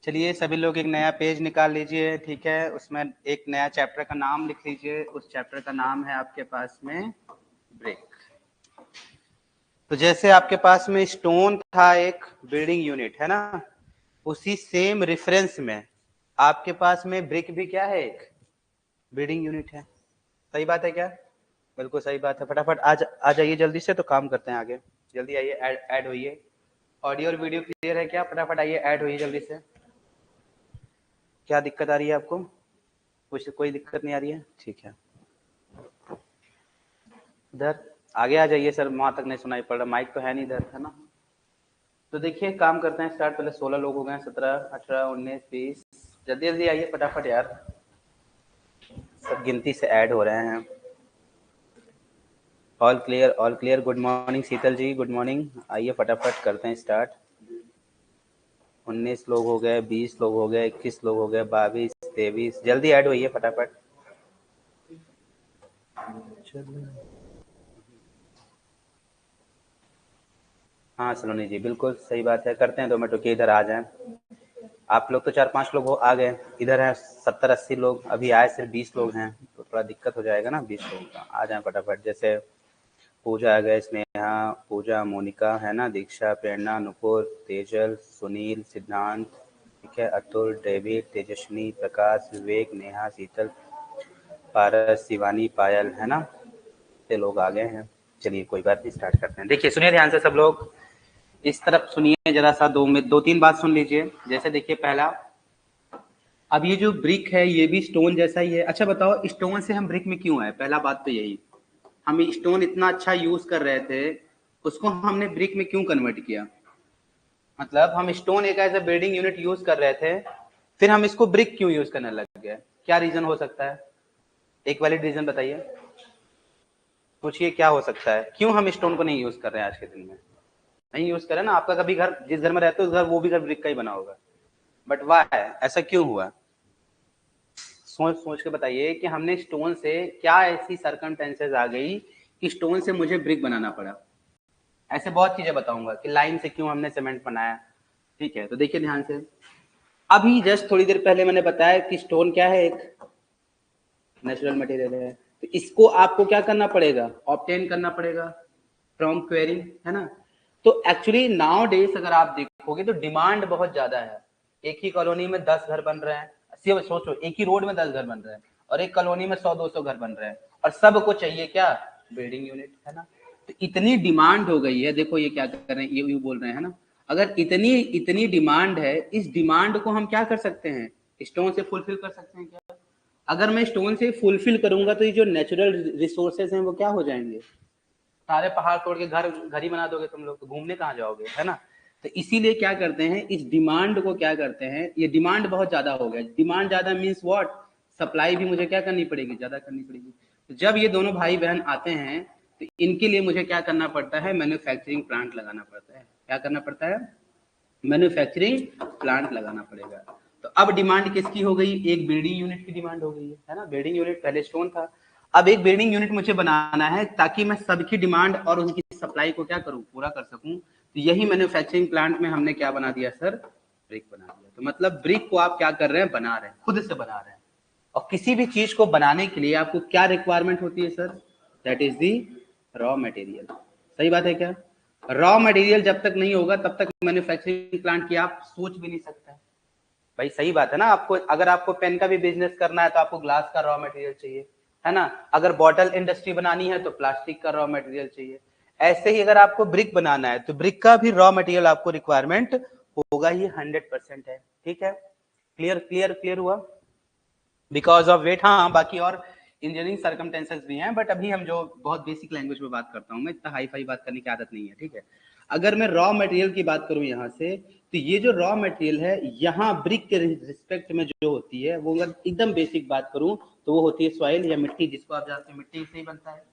चलिए सभी लोग एक नया पेज निकाल लीजिए, ठीक है। उसमें एक नया चैप्टर का नाम लिख लीजिए। उस चैप्टर का नाम है आपके पास में ब्रिक। तो जैसे आपके पास में स्टोन था एक बिल्डिंग यूनिट, है ना, उसी सेम रेफरेंस में आपके पास में ब्रिक भी क्या है, एक बिल्डिंग यूनिट है। सही बात है क्या? बिल्कुल सही बात है। फटाफट आ जाइए जल्दी से, तो काम करते हैं आगे। जल्दी आइए, ऐड होइए। ऑडियो और वीडियो क्लियर है क्या? फटाफट आइए, ऐड होइए जल्दी से। क्या दिक्कत आ रही है आपको? कुछ कोई दिक्कत नहीं आ रही है? ठीक है। इधर आगे आ जाइए सर, वहां तक नहीं सुनाई पड़ रहा, माइक तो है नहीं इधर, है ना। तो देखिए काम करते हैं स्टार्ट। पहले 16 लोग हो गए, 17, 18, 19, 20। जल्दी जल्दी आइए फटाफट यार, सब गिनती से ऐड हो रहे हैं। All clear, all clear. Good morning Sheetal ji, good morning. आइए फटाफट करते हैं स्टार्ट। 19 लोग हो गए, 20 लोग हो गए, 21 लोग हो गए, 22, 23। जल्दी ऐड होइए फटाफट। हाँ सलोनी जी, बिल्कुल सही बात है। करते हैं 2 मिनट, इधर आ जाएं। आप लोग तो 4-5 लोग हो आ गए, इधर है 70-80 लोग, अभी आए सिर्फ 20 लोग हैं, तो थोड़ा दिक्कत हो जाएगा ना 20 लोगों का। आ जाए फटाफट। जैसे पूजा आ गए, स्नेहा, पूजा, मोनिका, है ना, दीक्षा, प्रेरणा, नुपुर, तेजल, सुनील, सिद्धांत, ठीक है, अतुल, डेविड, तेजस्विनी, प्रकाश, विवेक, नेहा, शीतल, पारस, शिवानी, पायल, है ना, ये लोग आ गए हैं। चलिए कोई बात नहीं, स्टार्ट करते हैं। देखिए सुनिए ध्यान से सब लोग, इस तरफ सुनिए जरा सा, 2-3 बात सुन लीजिए। जैसे देखिए पहला, अब ये जो ब्रिक है ये भी स्टोन जैसा ही है। अच्छा बताओ, स्टोन से हम ब्रिक में क्यों आए? पहला बात तो यही, हम स्टोन इतना अच्छा यूज कर रहे थे, उसको हमने ब्रिक में क्यों कन्वर्ट किया? मतलब हम स्टोन एक as a building unit use कर रहे थे, फिर हम इसको ब्रिक क्यों यूज करने लग गए? क्या रीजन हो सकता है? एक वैलिड रीजन बताइए, पूछिए क्या हो सकता है, क्यों हम स्टोन को नहीं यूज कर रहे हैं आज के दिन में? नहीं यूज करें ना। आपका कभी घर, जिस घर में रहते हो उस घर, वो भी घर ब्रिक का ही बना होगा, बट वाह ऐसा क्यों हुआ? सोच सोच के बताइए कि हमने स्टोन से क्या ऐसी सरकमस्टेंसेस आ गई कि स्टोन से मुझे ब्रिक बनाना पड़ा। ऐसे बहुत चीजें बताऊंगा कि लाइन से क्यों हमने सीमेंट बनाया। ठीक है, तो देखिए ध्यान से। अभी जस्ट थोड़ी देर पहले मैंने बताया कि स्टोन क्या है, एक नेचुरल मटेरियल है, तो इसको आपको क्या करना पड़ेगा? ऑब्टेन करना पड़ेगा फ्रॉम क्वेरी, है ना। तो एक्चुअली नाउ डेज अगर आप देखोगे तो डिमांड बहुत ज्यादा है। एक ही कॉलोनी में 10 घर बन रहे हैं, सिर्फ सोचो, एक ही रोड में 10 घर बन रहे हैं, और एक कॉलोनी में 100-200 घर बन रहे हैं, और सबको चाहिए क्या? बिल्डिंग यूनिट, है ना। तो इतनी डिमांड हो गई है, देखो ये क्या कर रहे हैं, ये बोल रहे हैं, है ना। अगर इतनी इतनी डिमांड है, इस डिमांड को हम क्या कर सकते हैं? स्टोन से फुलफिल कर सकते हैं क्या? अगर मैं स्टोन से फुलफिल करूंगा तो ये जो नेचुरल रिसोर्सेज हैं वो क्या हो जाएंगे? सारे पहाड़ तोड़ के घर ही बना दोगे तुम लोग, तो घूमने कहाँ जाओगे, है ना। तो इसीलिए क्या करते हैं, इस डिमांड को क्या करते हैं, ये डिमांड बहुत ज्यादा हो गया। डिमांड ज्यादा मीन्स व्हाट? सप्लाई भी मुझे क्या करनी पड़ेगी? ज्यादा करनी पड़ेगी। तो जब ये दोनों भाई बहन आते हैं तो इनके लिए मुझे क्या करना पड़ता है? मैन्युफैक्चरिंग प्लांट लगाना पड़ता है। क्या करना पड़ता है? मैन्युफैक्चरिंग प्लांट लगाना पड़ेगा। तो अब डिमांड किसकी हो गई? एक बिल्डिंग यूनिट की डिमांड हो गई है ना। बिल्डिंग यूनिट पहले स्टोन था, अब एक बिल्डिंग यूनिट मुझे बनाना है ताकि मैं सबकी डिमांड और उनकी सप्लाई को क्या करूं? पूरा कर सकूं। तो यही मैन्युफैक्चरिंग प्लांट में हमने क्या बना दिया सर? ब्रिक बना दिया। तो मतलब ब्रिक को आप क्या कर रहे हैं? बना रहे हैं, खुद से बना रहे हैं। और किसी भी चीज को बनाने के लिए आपको क्या रिक्वायरमेंट होती है sir? That is the raw material. सही बात है क्या? रॉ मटेरियल जब तक नहीं होगा तब तक मैन्युफैक्चरिंग प्लांट की आप सोच भी नहीं सकते भाई। सही बात है ना। आपको अगर आपको पेन का भी बिजनेस करना है तो आपको ग्लास का रॉ मटेरियल चाहिए, है ना। अगर बॉटल इंडस्ट्री बनानी है तो प्लास्टिक का रॉ मटेरियल चाहिए। ऐसे ही अगर आपको ब्रिक बनाना है तो ब्रिक का भी रॉ मटेरियल आपको रिक्वायरमेंट होगा, ये 100% है। ठीक है, क्लियर क्लियर क्लियर हुआ? बिकॉज ऑफ वेट, हाँ बाकी और इंजीनियरिंग सर्कमटेंसेस भी हैं, बट अभी हम जो बहुत बेसिक लैंग्वेज में बात करता हूँ, मैं इतना हाई फाई बात करने की आदत नहीं है। ठीक है, अगर मैं रॉ मटेरियल की बात करूं यहाँ से, तो ये जो रॉ मटेरियल है यहाँ ब्रिक के रिस्पेक्ट में जो होती है, वो अगर एकदम बेसिक बात करूं तो वो होती है सॉइल या मिट्टी, जिसको आप जानते हैं मिट्टी से ही बनता है।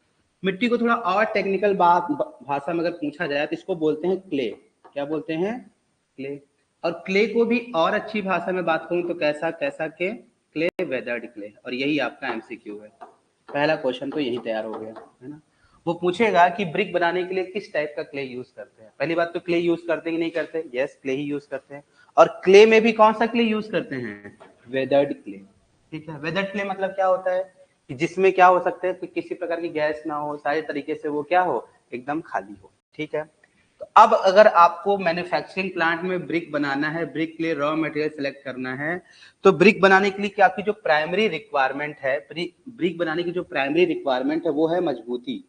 मिट्टी को थोड़ा और टेक्निकल भाषा में अगर पूछा जाए तो इसको बोलते हैं क्ले। क्या बोलते हैं? क्ले। और क्ले को भी और अच्छी भाषा में बात करूं तो कैसा कैसा के? Clay, weathered clay. और यही आपका एमसीक्यू है। पहला क्वेश्चन तो यही तैयार हो गया, है ना। वो पूछेगा कि ब्रिक बनाने के लिए किस टाइप का क्ले यूज करते हैं। पहली बात तो क्ले यूज करते हैं कि नहीं करते? यस, क्ले ही यूज करते हैं। और क्ले में भी कौन सा क्ले यूज करते हैं? Weathered clay. ठीक है, वेदर्ड क्ले मतलब क्या होता है कि जिसमें क्या हो सकता है कि किसी प्रकार की गैस ना हो, सारे तरीके से वो क्या हो, एकदम खाली हो। ठीक है, तो अब अगर आपको मैन्युफैक्चरिंग प्लांट में ब्रिक बनाना है, ब्रिक के लिए रॉ मटेरियल सेलेक्ट करना है, तो ब्रिक बनाने के लिए क्या आपकी जो प्राइमरी रिक्वायरमेंट है, ब्रिक बनाने की जो प्राइमरी रिक्वायरमेंट है वो है मजबूती।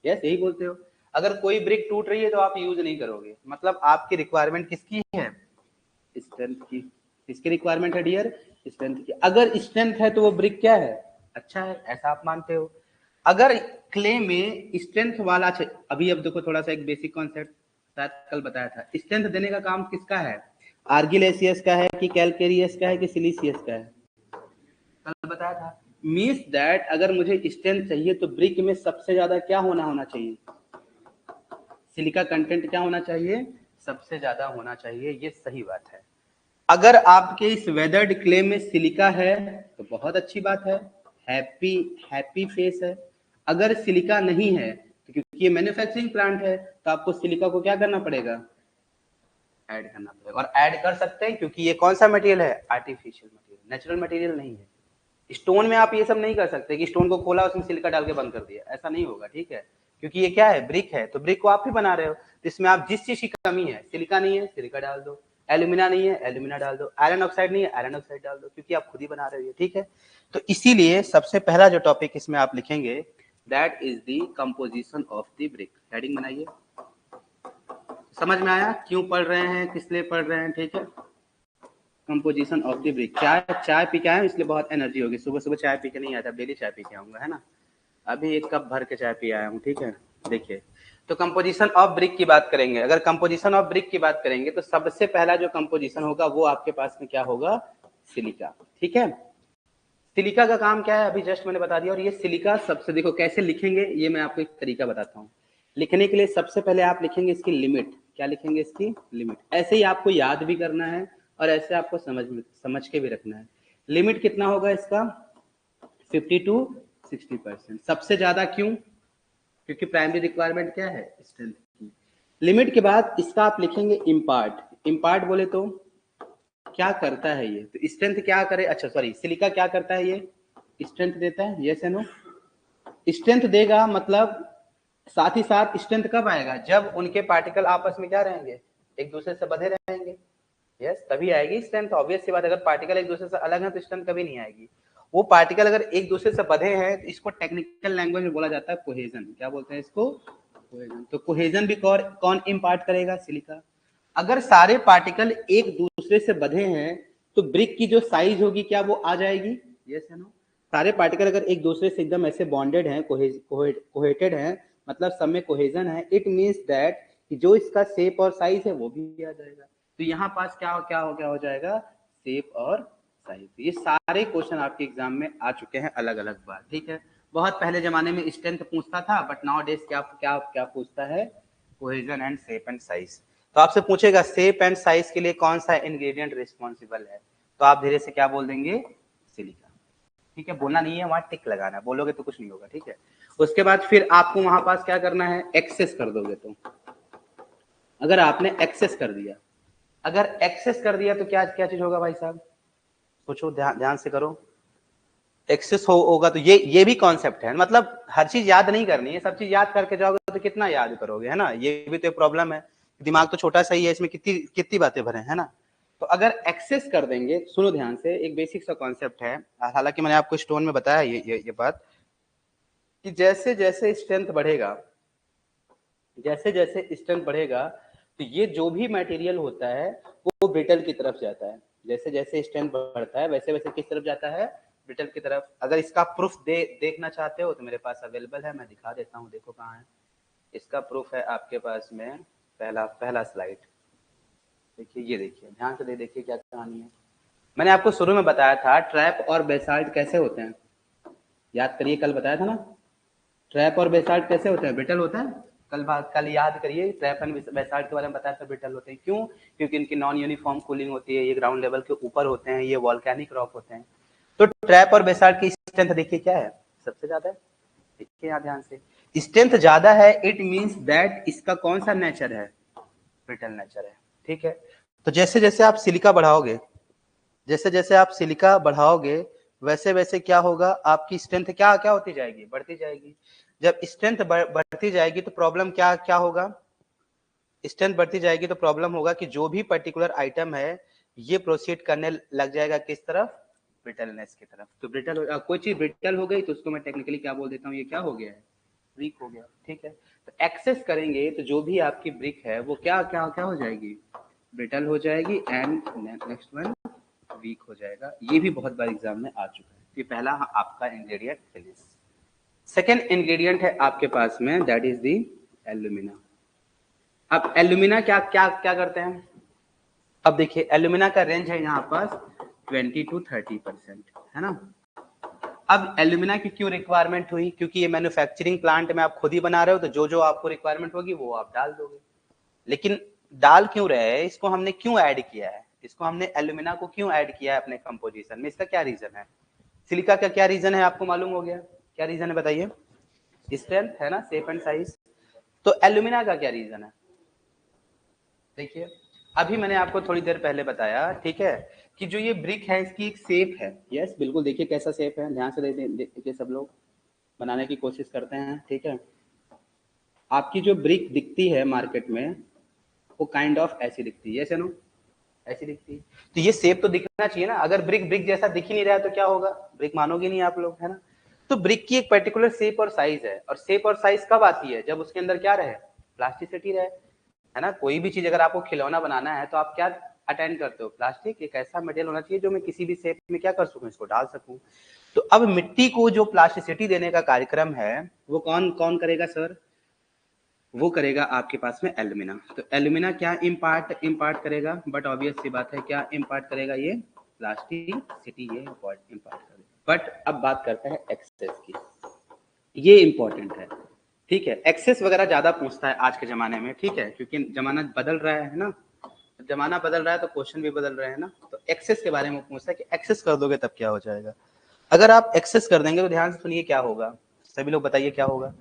यस, यही बोलते हो। अगर कोई ब्रिक टूट रही है तो आप यूज नहीं करोगे, मतलब आपकी रिक्वायरमेंट किसकी है? स्ट्रेंथ की। किसकी रिक्वायरमेंट है डियर? स्ट्रेंथ की। अगर स्ट्रेंथ है तो वो ब्रिक क्या है? अच्छा है, ऐसा आप मानते हो। अगर क्ले में स्ट्रेंथ वाला, अभी अब देखो थोड़ा सा एक बेसिक कॉन्सेप्ट शायद कल बताया था, स्ट्रेंथ देने का काम किसका है? आर्गिलेसियस का है कि कैलकेरियस का है कि सिलिसियस का है? कल बताया था। मीन्स दैट अगर मुझे स्ट्रेंथ चाहिए तो ब्रिक में सबसे ज्यादा क्या होना चाहिए? सिलिका कंटेंट क्या होना चाहिए? सबसे ज्यादा होना चाहिए। ये सही बात है। अगर आपके इस वेदर्ड क्ले में सिलिका है तो बहुत अच्छी बात है, हैप्पी हैप्पी फेस है। अगर सिलिका नहीं है तो क्योंकि ये मैन्युफैक्चरिंग प्लांट है तो आपको सिलिका को क्या करना पड़ेगा? ऐड करना पड़ेगा। और ऐड कर सकते हैं क्योंकि ये कौन सा मटेरियल है? आर्टिफिशियल मटेरियल, नेचुरल मटेरियल नहीं है। स्टोन में आप ये सब नहीं कर सकते कि स्टोन को खोला उसमें सिलिका डाल के बंद कर दिया, ऐसा नहीं होगा। ठीक है, क्योंकि ये क्या है? ब्रिक है, तो ब्रिक को आप ही बना रहे हो, तो इसमें आप जिस चीज की कमी है, सिलिका नहीं है सिलिका डाल दो, एल्यूमिना नहीं है एल्यूमिना डाल दो, आयरन ऑक्साइड नहीं है आयरन ऑक्साइड डाल दो, क्योंकि आप खुद ही बना रहे हो। ठीक है, तो इसीलिए सबसे पहला जो टॉपिक इसमें आप लिखेंगे that is the composition of the brick. Heading बनाइए। समझ में आया क्यों पढ़ रहे हैं, किस लिए पढ़ रहे हैं? ठीक है, कंपोजिशन ऑफ द ब्रिक। चाय पी के आए इसलिए बहुत एनर्जी होगी। सुबह सुबह चाय पी के नहीं आता, डेली चाय पी के आऊंगा, है ना। अभी एक कप भर के चाय पी आया हूँ। ठीक है, देखिए, तो कंपोजिशन ऑफ ब्रिक की बात करेंगे। अगर कंपोजिशन ऑफ ब्रिक की बात करेंगे तो सबसे पहला जो कंपोजिशन होगा वो आपके पास में क्या होगा? सिलिका। ठीक है, सिलिका का काम क्या है अभी जस्ट मैंने बता दिया। और ये सिलिका सबसे, देखो कैसे लिखेंगे, ये मैं आपको एक तरीका बताता हूँ। लिखने के लिए सबसे पहले आप लिखेंगे इसकी लिमिट। क्या लिखेंगे? इसकी लिमिट। ऐसे ही आपको याद भी करना है और ऐसे आपको समझ के भी रखना है। लिमिट कितना होगा इसका? 50 to 60%। सबसे ज्यादा क्यों? क्योंकि प्राइमरी रिक्वायरमेंट क्या है? स्ट्रेंथ की। लिमिट के बाद इसका आप लिखेंगे इम्पार्ट। इम्पार्ट बोले तो क्या करता है ये? तो स्ट्रेंथ क्या करे, अच्छा सॉरी, सिलिका क्या करता है? ये स्ट्रेंथ देता है। यस या नो? स्ट्रेंथ देगा, मतलब साथ ही साथ स्ट्रेंथ कब आएगा? जब उनके पार्टिकल आपस में क्या रहेंगे? एक दूसरे से बंधे रहेंगे। यस, तभी आएगी स्ट्रेंथ। ऑब्वियस सी बात, अगर पार्टिकल एक दूसरे से अलग है तो स्ट्रेंथ कभी नहीं आएगी। वो पार्टिकल अगर एक दूसरे से बंधे हैं तो इसको टेक्निकल लैंग्वेज में बोला जाता है कोहेजन। क्या बोलते हैं इसको? कोहेजन। तो कोहेजन भी कौन इम्पार्ट करेगा? सिलिका। अगर सारे पार्टिकल एक दूसरे से बंधे हैं तो ब्रिक की जो साइज होगी क्या वो आ जाएगी? यस या नो? सारे पार्टिकल अगर एक दूसरे से एकदम ऐसे बॉन्डेड हैं, कोहेटेड हैं, मतलब सब में कोहेजन है, इट मींस दैट जो इसका शेप और साइज है वो भी आ जाएगा। तो यहाँ पास क्या हो जाएगा? शेप और साइज। ये सारे क्वेश्चन आपके एग्जाम में आ चुके हैं अलग अलग बार। ठीक है, बहुत पहले जमाने में स्ट्रेंथ पूछता था, बट नाउ डेज क्या क्या क्या पूछता है? Cohesion and shape and size. तो आपसे पूछेगा शेप एंड साइज के लिए कौन सा इंग्रेडिएंट रिस्पॉन्सिबल है, तो आप धीरे से क्या बोल देंगे? सिलिका। ठीक है, बोलना नहीं है, वहां टिक लगाना है, बोलोगे तो कुछ नहीं होगा। ठीक है, उसके बाद फिर आपको वहां पास क्या करना है? एक्सेस कर दोगे। तो अगर आपने एक्सेस कर दिया, अगर एक्सेस कर दिया तो क्या क्या चीज होगा भाई साहब? सोचो, ध्यान से करो। एक्सेस होगा तो ये भी कॉन्सेप्ट है, मतलब हर चीज याद नहीं करनी है। सब चीज याद करके जाओगे तो कितना याद करोगे, है ना। ये भी तो एक प्रॉब्लम है, दिमाग तो छोटा सा ही है, इसमें कितनी कितनी बातें भरे, है ना। तो अगर एक्सेस कर देंगे, सुनो ध्यान से, एक बेसिक सा कॉन्सेप्ट है, हालांकि मैंने आपको स्टोन में बताया ये बात, कि जैसे जैसे स्ट्रेंथ बढ़ेगा, जैसे जैसे स्ट्रेंथ बढ़ेगा तो ये जो भी मटेरियल होता है वो ब्रिटल की तरफ जाता है। जैसे जैसे स्ट्रेंथ बढ़ता है वैसे वैसे किस तरफ जाता है? ब्रिटल की तरफ। अगर इसका प्रूफ देखना चाहते हो तो मेरे पास अवेलेबल है, मैं दिखा देता हूँ। देखो कहाँ है इसका प्रूफ? है आपके पास में पहला स्लाइड। देखिए, ये देखिए, ध्यान से देखिए क्या कहानी है। मैंने आपको शुरू में बताया था ट्रैप और बेसाल्ट कैसे होते हैं, याद करिए, कल बताया था ना। ट्रैप और बेसाल्ट कैसे होते हैं? ब्रिटल होता है। कल याद करिए, ट्रैप एंड बेसाल्ट के बारे में बताया था, ब्रिटल होते हैं। क्यों? क्योंकि इनकी नॉन यूनिफॉर्म कूलिंग होती है, ये ग्राउंड लेवल के ऊपर होते हैं, ये वॉल्केनिक रॉक होते हैं। तो ट्रैप और बेसाल्ट की स्ट्रेंथ देखिए क्या है? सबसे ज्यादा है। देखिए यहाँ ध्यान से, स्ट्रेंथ ज्यादा है, इट मींस दैट इसका कौन सा नेचर है, ब्रिटल नेचर है। ठीक है, तो जैसे जैसे आप सिलिका बढ़ाओगे, जैसे जैसे आप सिलिका बढ़ाओगे वैसे वैसे क्या होगा, आपकी स्ट्रेंथ क्या क्या होती जाएगी, बढ़ती जाएगी। जब स्ट्रेंथ बढ़ती जाएगी तो प्रॉब्लम क्या क्या होगा, स्ट्रेंथ बढ़ती जाएगी तो प्रॉब्लम होगा कि जो भी पर्टिकुलर आइटम है ये प्रोसीड करने लग जाएगा किस तरफ, ब्रिटलनेस की तरफ। तो ब्रिटल कोई चीज ब्रिटल हो गई तो उसको मैं टेक्निकली क्या बोल देता हूँ, ये क्या हो गया है, वीक हो गया। ठीक है, तो एक्सेस करेंगे तो जो भी आपकी ब्रिक है वो क्या क्या क्या हो जाएगी, ब्रिटल हो जाएगी, एंड नेक्स्ट वन वीक हो जाएगा। ये भी बहुत बार एग्जाम में आ चुका है। ये पहला आपका इंग्रेडिएंट फिनिश। सेकेंड इंग्रेडिएंट है आपके पास में, दैट इज दी एल्यूमिना। अब एल्यूमिना क्या क्या क्या करते हैं, अब देखिए एल्यूमिना का रेंज है यहाँ पास 20 to 30%, है ना। अब एल्यूमिना की क्यों रिक्वायरमेंट हुई, क्योंकि ये मैन्युफैक्चरिंग प्लांट में आप खुद ही बना रहे हो, तो जो जो आपको रिक्वायरमेंट होगी वो आप डाल दोगे। लेकिन डाल क्यों रहे हैं, इसको हमने क्यों ऐड किया है, इसको हमने एल्यूमिना को क्यों ऐड किया है अपने कंपोजिशन में, इसका क्या रीजन है। सिलिका का क्या रीजन है आपको मालूम हो गया, क्या रीजन है बताइए, स्ट्रेंथ है ना, शेप एंड साइज। तो एल्यूमिना का क्या रीजन है, देखिए अभी मैंने आपको थोड़ी देर पहले बताया, ठीक है, कि जो ये ब्रिक है इसकी एक शेप है। यस बिल्कुल, देखिए कैसा शेप है, ध्यान से देखिए, सब लोग बनाने की कोशिश करते हैं। ठीक है, आपकी जो ब्रिक दिखती है मार्केट में वो काइंड ऑफ ऐसी दिखती है, यस नो, ऐसी दिखती है। तो ये शेप तो दिखना चाहिए ना, अगर ब्रिक ब्रिक जैसा दिख ही नहीं रहा है तो क्या होगा, ब्रिक मानोगे नहीं आप लोग, है ना। तो ब्रिक की एक पर्टिकुलर शेप और साइज है, और शेप और साइज कब आती है, जब उसके अंदर क्या रहे, प्लास्टिसिटी रहे, है ना। कोई भी चीज अगर आपको खिलौना बनाना है तो आप क्या अटेंड करते हो, प्लास्टिक, एक ऐसा मटेरियल होना चाहिए जो मैं किसी भी शेप में क्या कर सकूं, इसको डाल सकूं। तो अब मिट्टी को जो प्लास्टिसिटी देने का कार्यक्रम है वो कौन कौन करेगा सर, वो करेगा आपके पास में एल्यूमिना। तो एल्यूमिना क्या इम्पार्ट करेगा, बट ऑब्वियस सी बात है क्या इम्पार्ट करेगा, ये प्लास्टिसिटी ये इम्पार्ट करेगा। बट अब बात करते हैं एक्सेस की, ये इंपॉर्टेंट है। ठीक है, एक्सेस वगैरह ज्यादा पूछता है आज के जमाने में, ठीक है, क्योंकि जमाना बदल रहा है ना, जमाना बदल रहा है तो क्वेश्चन भी बदल रहे हैं ना। तो एक्सेस के बारे में पूछता है कि एक्सेस कर दोगे तब क्या हो जाएगा। अगर आप एक्सेस कर देंगे तो ध्यान से सुनिए क्या होगा, सभी लोग बताइए क्या होगा।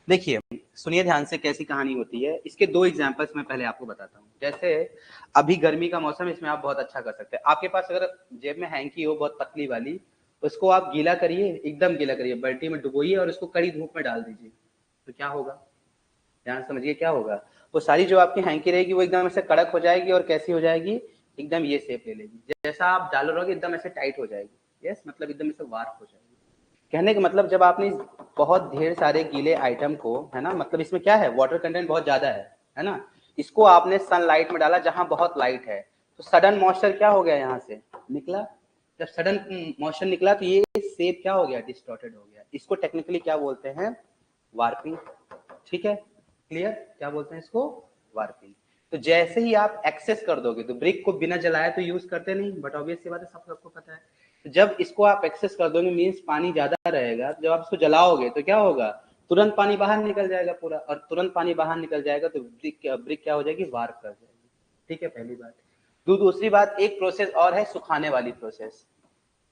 देखिए सुनिए ध्यान से कैसी कहानी होती है, इसके दो एग्जांपल्स मैं पहले आपको बताता हूँ। जैसे अभी गर्मी का मौसम, इसमें आप बहुत अच्छा कर सकते हैं। आपके पास अगर जेब में हैंकी हो बहुत पतली वाली, उसको आप गीला करिए, एकदम गीला करिए, बाल्टी में डुबोइए और उसको कड़ी धूप में डाल दीजिए, तो क्या होगा, ध्यान समझिए क्या होगा। वो सारी जो आपकी हैंकी रहेगी वो एकदम ऐसे कड़क हो जाएगी, और कैसी हो जाएगी, एकदम ये शेप ले लेगी, जैसा आप डालो रहोगे एकदम ऐसे टाइट हो जाएगी। यस, मतलब एकदम ऐसे वार्प हो जाएगी। कहने का मतलब जब आपने बहुत ढेर सारे गीले आइटम को, है ना, मतलब इसमें क्या है, वाटर कंटेंट बहुत ज्यादा है ना, इसको आपने सनलाइट में डाला जहां बहुत लाइट है, तो सडन मॉइस्चर क्या हो गया, यहाँ से निकला। जब सडन मॉइस्चर निकला तो ये शेप क्या हो गया, डिस्टॉर्टेड हो गया। इसको टेक्निकली क्या बोलते हैं, वार्पिंग। ठीक है, क्लियर, क्या बोलते हैं इसको, वार्पिंग। तो जैसे ही आप एक्सेस कर दोगे, तो ब्रिक को बिना जलाए तो यूज करते नहीं, बट ऑब्वियस सी बात है, सबको पता है। तो जब इसको आप एक्सेस कर दोगे मीन्स पानी ज्यादा रहेगा, जब आप इसको जलाओगे तो क्या होगा, तुरंत पानी बाहर निकल जाएगा पूरा, और तुरंत पानी बाहर निकल जाएगा तो ब्रिक क्या हो जाएगी, वार्प कर जाएगी। ठीक है, पहली बात। दूसरी बात, एक प्रोसेस और है सुखाने वाली प्रोसेस।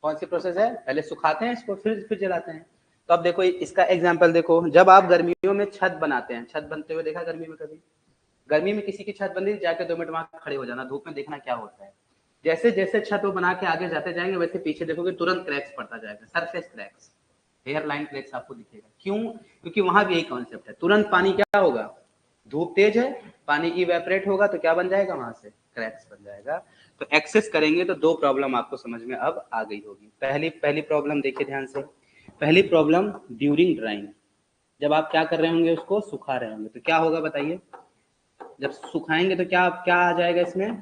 कौन सी प्रोसेस है, पहले सुखाते हैं इसको फिर जलाते हैं। तो अब देखो इसका एग्जाम्पल देखो, जब आप गर्मियों में छत बनाते हैं, छत बनते हुए देखा गर्मी में कभी, गर्मी में किसी की छत बन रही जाके 2 मिनट वहां खड़े हो जाना धूप में, देखना क्या होता है। जैसे जैसे छत वो बना के आगे जाते जाएंगे वैसे पीछे देखोगे तुरंत क्रैक्स पड़ता जाएगा, surface cracks, hair line cracks आपको दिखेगा। क्यों, क्योंकि वहां भी यही कॉन्सेप्ट है, तुरंत पानी क्या होगा, धूप तेज है, पानी इवेपोरेट होगा तो क्या बन जाएगा, वहां से क्रैक्स बन जाएगा। तो एक्सेस करेंगे तो दो प्रॉब्लम आपको समझ में अब आ गई होगी। पहली प्रॉब्लम देखिए ध्यान से, पहली प्रॉब्लम ड्यूरिंग ड्राइंग, जब आप क्या कर रहे होंगे, उसको सुखा रहे होंगे तो क्या होगा बताइए, जब सुखाएंगे तो क्या क्या आ जाएगा, इसमें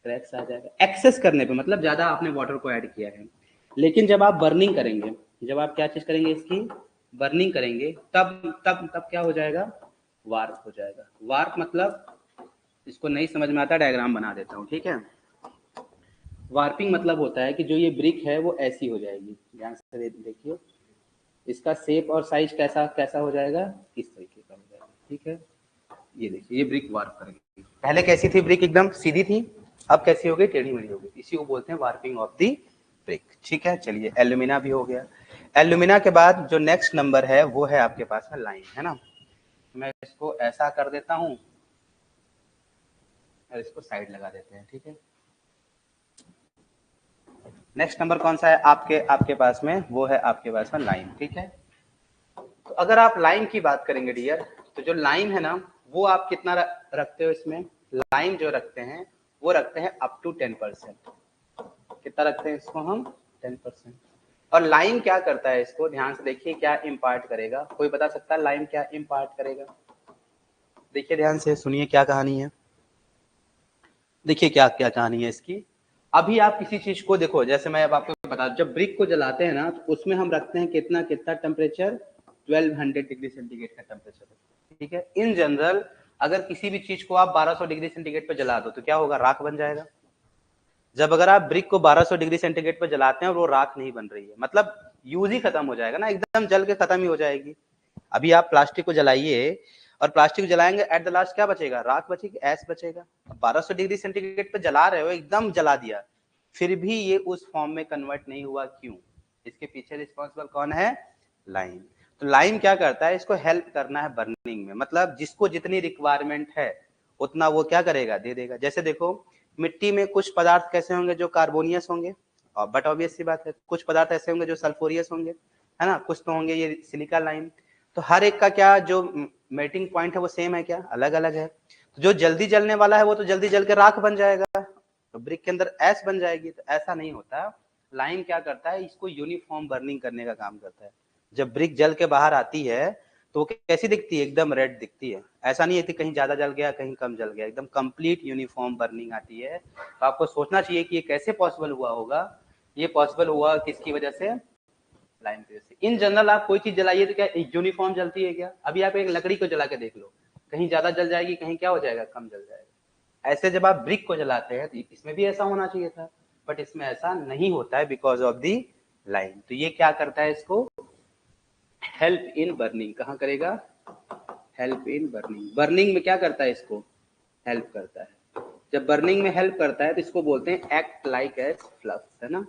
क्रैक्स आ जाएगा। एक्सेस करने पे मतलब ज्यादा आपने वाटर को ऐड किया है। लेकिन जब आप बर्निंग करेंगे, जब आप क्या चीज करेंगे, इसकी बर्निंग करेंगे, तब क्या हो जाएगा, वार्प हो जाएगा। वार्प मतलब, इसको नहीं समझ में आता डायग्राम बना देता हूँ, ठीक है। वार्पिंग मतलब होता है कि जो ये ब्रिक है वो ऐसी हो जाएगी, ध्यान से देखिए, इसका शेप और साइज कैसा कैसा हो जाएगा, इस तरीके का हो जाएगा। ठीक है, ये देखिए ये ब्रिक वार्प करेगी, पहले कैसी थी ब्रिक, एकदम सीधी थी, अब कैसी हो गई, टेढ़ी मेढ़ी हो गई, इसी को बोलते हैं वार्पिंग ऑफ दी ब्रिक। ठीक है, चलिए एल्यूमिना भी हो गया। एल्यूमिना के बाद जो नेक्स्ट नंबर है वो है आपके पास में लाइम, है ना। मैं इसको ऐसा कर देता हूं और इसको साइड लगा देते हैं, ठीक है। नेक्स्ट नंबर कौन सा है आपके पास में, वो है आपके पास में लाइम, ठीक है। तो अगर आप लाइम की बात करेंगे डियर, तो जो लाइम है ना वो आप कितना रखते हो इसमें, लाइम जो रखते हैं वो रखते हैं अप टू 10%। कितना रखते हैं इसको हम, 10%। और लाइम क्या करता है, इसको ध्यान से देखिए क्या इम्पार्ट करेगा, कोई बता सकता है लाइम क्या इम्पार्ट करेगा। देखिए ध्यान से सुनिए क्या कहानी है, देखिए क्या क्या कहानी है इसकी। अभी आप किसी चीज को देखो, जैसे मैं अब आपको बता, जब ब्रिक को जलाते हैं ना तो उसमें हम रखते हैं कितना कितना टेम्परेचर, 1200 डिग्री सेंटीग्रेड का टेम्परेचर, ठीक है। इन जनरल अगर किसी भी चीज को आप 1200 डिग्री सेंटीग्रेड पर जला दो तो क्या होगा, राख बन जाएगा। जब अगर आप ब्रिक को 1200 डिग्री सेंटीग्रेड पर जलाते हैं और वो राख नहीं बन रही है, मतलब यूज ही खत्म हो जाएगा ना, एकदम जल के खत्म ही हो जाएगी। अभी आप प्लास्टिक को जलाइए और प्लास्टिक को जलाएंगे, एट द लास्ट क्या बचेगा, राख बचेगी, ऐश बचेगा। 1200 डिग्री सेंटीग्रेड पे जला रहे हो, एकदम जला दिया, फिर भी ये उस फॉर्म में कन्वर्ट नहीं हुआ, क्यों, इसके पीछे रिस्पॉन्सिबल कौन है, लाइम। तो लाइम क्या करता है, इसको हेल्प करना है बर्निंग में, मतलब जिसको जितनी रिक्वायरमेंट है उतना वो क्या करेगा, दे देगा। जैसे देखो मिट्टी में कुछ पदार्थ कैसे होंगे जो कार्बोनियस होंगे, और बट ऑब्वियस सी बात है कुछ पदार्थ ऐसे होंगे जो सल्फोरियस होंगे, है ना, कुछ तो होंगे ये सिलिका लाइम। तो हर एक का क्या जो मेल्टिंग पॉइंट है वो सेम है क्या, अलग अलग है। तो जो जल्दी जलने वाला है वो तो जल्दी जल के राख बन जाएगा, तो ब्रिक के अंदर ऐश बन जाएगी। तो ऐसा नहीं होता, लाइम क्या करता है, इसको यूनिफॉर्म बर्निंग करने का काम करता है। जब ब्रिक जल के बाहर आती है तो वो कैसी दिखती है, एकदम रेड दिखती है। ऐसा नहीं है कि कहीं ज्यादा जल गया कहीं कम जल गया, एकदम कंप्लीट यूनिफॉर्म बर्निंग आती है। तो आपको सोचना चाहिए कि ये कैसे पॉसिबल हुआ होगा, ये पॉसिबल हुआ किसकी वजह से, लाइम की वजह से। इन जनरल आप कोई चीज जलाइए तो क्या यूनिफॉर्म जलती है क्या, अभी आप एक लकड़ी को जला के देख लो, कहीं ज्यादा जल जाएगी कहीं क्या हो जाएगा, कम जल जाएगा। ऐसे जब आप ब्रिक को जलाते हैं तो इसमें भी ऐसा होना चाहिए था, बट इसमें ऐसा नहीं होता है बिकॉज ऑफ दी लाइम। तो ये क्या करता है, इसको हेल्प इन बर्निंग, कहाँ करेगा, हेल्प इन बर्निंग। बर्निंग में क्या करता है, इसको हेल्प करता है। जब बर्निंग में हेल्प करता है तो इसको बोलते हैं एक्ट लाइक एज फ्लक्स, है ना,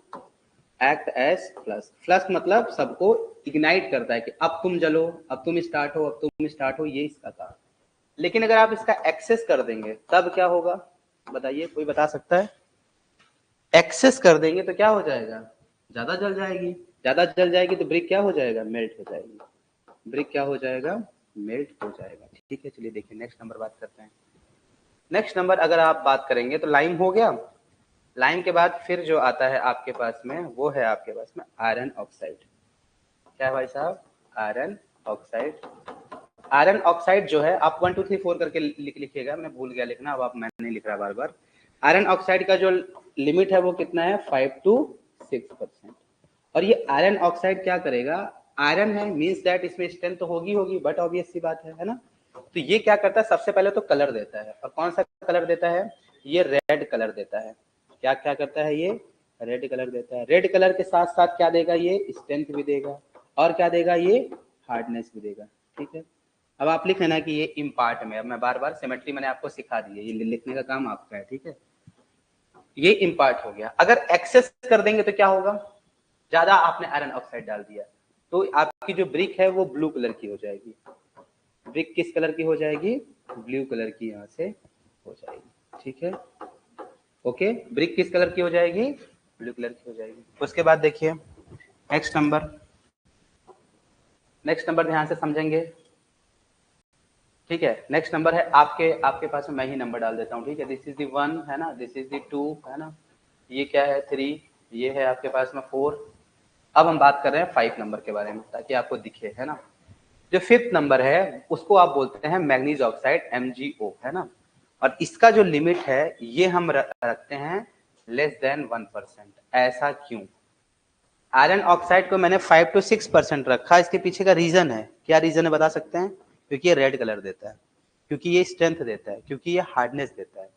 एक्ट एज फ्लक्स। फ्लक्स मतलब सबको इग्नाइट करता है कि अब तुम जलो, अब तुम स्टार्ट हो, अब तुम स्टार्ट हो, ये इसका काम। लेकिन अगर आप इसका एक्सेस कर देंगे तब क्या होगा, बताइए कोई बता सकता है। एक्सेस कर देंगे तो क्या हो जाएगा, ज्यादा जल जाएगी, ज्यादा जल जाएगी तो ब्रिक क्या हो जाएगा, मेल्ट हो जाएगी, ब्रिक क्या हो जाएगा, मेल्ट हो जाएगा, ठीक है। चलिए देखिए नेक्स्ट नंबर बात करते हैं। नेक्स्ट नंबर अगर आप बात करेंगे तो लाइम हो गया। लाइम के बाद फिर जो आता है आपके पास में वो है आपके पास में आयरन ऑक्साइड। क्या है भाई साहब, आयरन ऑक्साइड। आयरन ऑक्साइड जो है आप 1 2 3 4 करके लिखिएगा, मैं भूल गया लिखना, अब आप मैं नहीं लिख रहा बार बार। आयरन ऑक्साइड का जो लिमिट है वो कितना है, 5 to 6%। और ये आयरन ऑक्साइड क्या करेगा, आयरन है मींस दैट इसमें स्ट्रेंथ तो होगी होगी, बट ऑब्वियस सी बात है ना। तो ये क्या करता है, सबसे पहले तो कलर देता है, और कौन सा कलर देता है, ये रेड कलर देता है। क्या क्या करता है, ये रेड कलर देता है। रेड कलर के साथ साथ क्या देगा, ये स्ट्रेंथ भी देगा, और क्या देगा, ये हार्डनेस भी देगा, ठीक है। अब आप लिख लेना कि ये इम्पार्ट में, अब मैं बार बार सिमेट्री मैंने आपको सिखा दी है, ये लिखने का काम आपका है, ठीक है। ये इम्पार्ट हो गया। अगर एक्सेस कर देंगे तो क्या होगा, ज्यादा आपने आयरन ऑक्साइड डाल दिया तो आपकी जो ब्रिक है वो ब्लू कलर की हो जाएगी। ब्रिक किस कलर की हो जाएगी, ब्लू कलर की यहां से हो जाएगी, ठीक है। ओके, ब्रिक किस कलर की हो जाएगी, ब्लू कलर की हो जाएगी। उसके बाद देखिए नेक्स्ट नंबर, नेक्स्ट नंबर ध्यान से समझेंगे, ठीक है। नेक्स्ट नंबर है आपके आपके पास में, मैं ही नंबर डाल देता हूँ, ठीक है। दिस इज द 1 है ना, दिस इज द 2 है ना, ये क्या है 3, ये है आपके पास में 4। अब हम बात कर रहे हैं 5 नंबर के बारे में ताकि आपको दिखे, है ना। जो 5th नंबर है उसको आप बोलते हैं मैग्नीज ऑक्साइड, MgO, है ना। और इसका जो लिमिट है ये हम रखते हैं लेस देन 1%। ऐसा क्यों, आयरन ऑक्साइड को मैंने 5 to 6% रखा, इसके पीछे का रीजन है, क्या रीजन है बता सकते हैं, क्योंकि ये रेड कलर देता है, क्योंकि ये स्ट्रेंथ देता है, क्योंकि ये हार्डनेस देता है,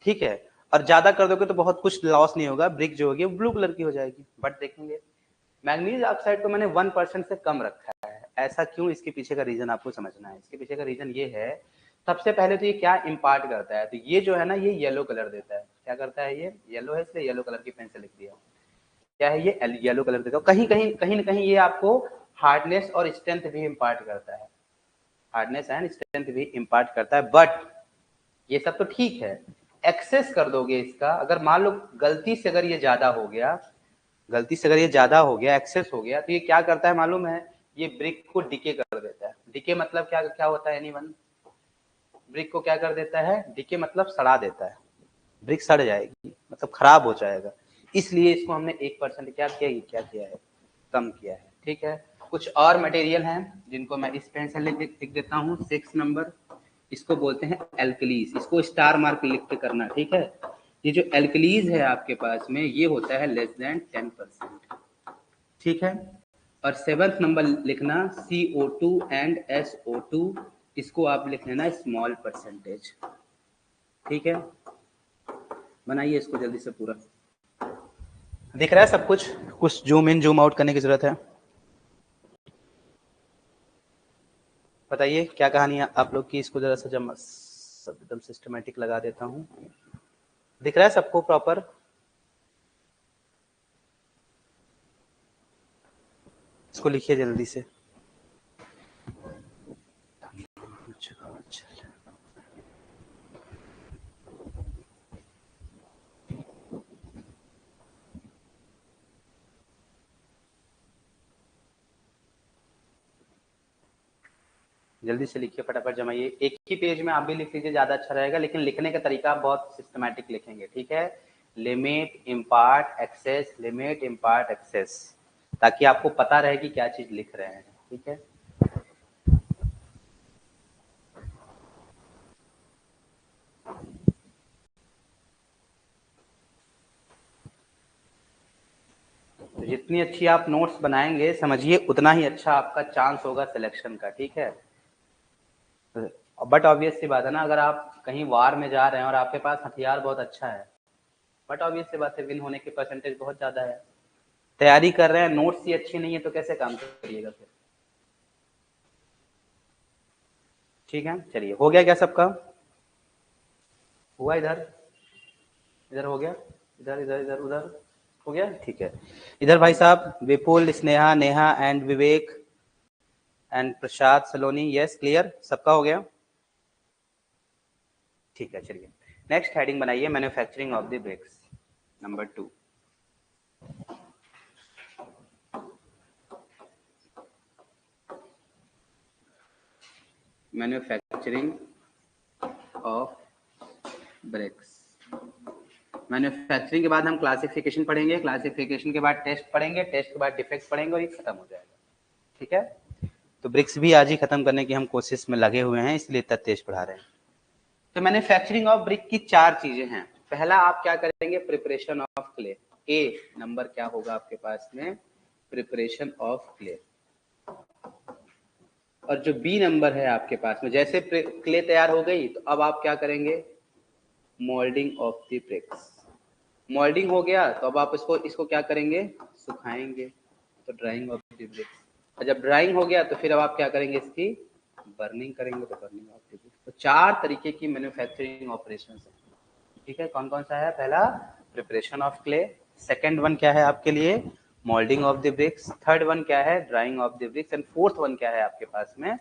ठीक है। और ज्यादा कर दोगे तो बहुत कुछ लॉस नहीं होगा, ब्रिक जो होगी वो ब्लू कलर की हो जाएगी। बट देखेंगे मैग्नीज ऑक्साइड को मैंने 1% से कम रखा है, ऐसा क्यों, इसके पीछे का रीजन आपको समझना है। इसके पीछे का रीजन ये है, सबसे पहले तो ये क्या इम्पार्ट करता है, तो ये जो है ना ये येलो कलर देता है। क्या करता है, ये येलो है इसलिए येलो कलर की पेन से लिख दिया। क्या है ये, येलो कलर देखो, कहीं ना कहीं ये आपको हार्डनेस और स्ट्रेंथ भी इम्पार्ट करता है, हार्डनेस एंड स्ट्रेंथ भी इम्पार्ट करता है। बट ये सब तो ठीक है, एक्सेस कर दोगे इसका, अगर मान लो गलती से अगर ये ज्यादा हो गया, गलती से अगर ये ज्यादा हो गया, एक्सेस हो गया, तो ये क्या करता है मालूम है, ये ब्रिक को डिके कर देता है। डिके मतलब क्या क्या होता है एनीवन, ब्रिक को क्या कर देता है, डिके मतलब सड़ा देता है, ब्रिक सड़ जाएगी मतलब खराब हो जाएगा, इसलिए इसको हमने 1% क्या किया है, कम किया है। ठीक है, कुछ और मटेरियल हैं जिनको मैं इस पेन से लिख देता हूँ। 6 नंबर, इसको बोलते हैं एल्कलीज, इसको स्टार मार्क लिख के करना। ठीक है, ये जो एल्कलीज है आपके पास में, ये होता है लेस देन 10%। ठीक है, और 7th नंबर लिखना CO2 एंड SO2, इसको आप लिख लेना स्मॉल परसेंटेज। ठीक है, बनाइए इसको जल्दी से पूरा। दिख रहा है सब कुछ, कुछ जूम इन जूम आउट करने की जरूरत है? बताइए क्या कहानी है आप लोग की, इसको जरा सा जब सब एकदम सिस्टमेटिक लगा देता हूँ। दिख रहा है सबको प्रॉपर? इसको लिखिए जल्दी से। जल्दी से लिखिए, फटाफट जमाइए, एक ही पेज में आप भी लिख लीजिए, ज्यादा अच्छा रहेगा, लेकिन लिखने का तरीका आप बहुत सिस्टमैटिक लिखेंगे। ठीक है, limit impart access, limit impart access, ताकि आपको पता रहे कि क्या चीज लिख रहे हैं। ठीक है, तो जितनी अच्छी आप नोट्स बनाएंगे, समझिए उतना ही अच्छा आपका चांस होगा सिलेक्शन का। ठीक है, बट ऑब्वियस सी बात है ना, अगर आप कहीं वार में जा रहे हैं और आपके पास हथियार बहुत अच्छा है, बट ऑब्वियस सी बात है विन होने की परसेंटेज बहुत ज्यादा है। तैयारी कर रहे हैं, नोट्स ही अच्छी नहीं है, तो कैसे काम करिएगा फिर? ठीक है, चलिए, हो गया क्या सबका? हुआ? इधर इधर हो गया, इधर इधर इधर उधर हो गया। ठीक है, इधर भाई साहब Vipul, Sneha, Neha and Vivek and Prasad Saloni, yes clear, सबका हो गया? ठीक है, चलिए नेक्स्ट हेडिंग बनाइए, manufacturing of the bricks, number 2। Manufacturing of bricks. Manufacturing के बाद हम क्लासिफिकेशन पढ़ेंगे, क्लासिफिकेशन के बाद टेस्ट पढ़ेंगे, टेस्ट के बाद डिफेक्ट पढ़ेंगे और ये खत्म हो जाएगा। ठीक है, तो ब्रिक्स भी आज ही खत्म करने की हम कोशिश में लगे हुए हैं, इसलिए इतना तेज पढ़ा रहे हैं। तो मैन्युफैक्चरिंग ऑफ ब्रिक की 4 चीजें हैं। पहला आप क्या करेंगे, preparation of clay. A number क्या होगा आपके पास में, प्रिपरेशन ऑफ क्ले। और जो बी नंबर है आपके पास में, जैसे क्ले तैयार हो गई तो अब आप क्या करेंगे, moulding of the bricks. Moulding हो गया तो अब आप इसको क्या करेंगे, सुखाएंगे, तो ड्राइंग ऑफ द ब्रिक्स। और जब ड्राइंग हो गया तो फिर अब आप क्या करेंगे, इसकी बर्निंग करेंगे, तो बर्निंग ऑफ द ब्रिक्स। तो 4 तरीके की मैन्युफैक्चरिंग ऑपरेशन है। ठीक है, कौन कौन सा है? पहला preparation of clay, second one क्या है आपके लिए, moulding of the bricks, third one क्या है, drying of the bricks, and fourth one क्या है आपके पास में,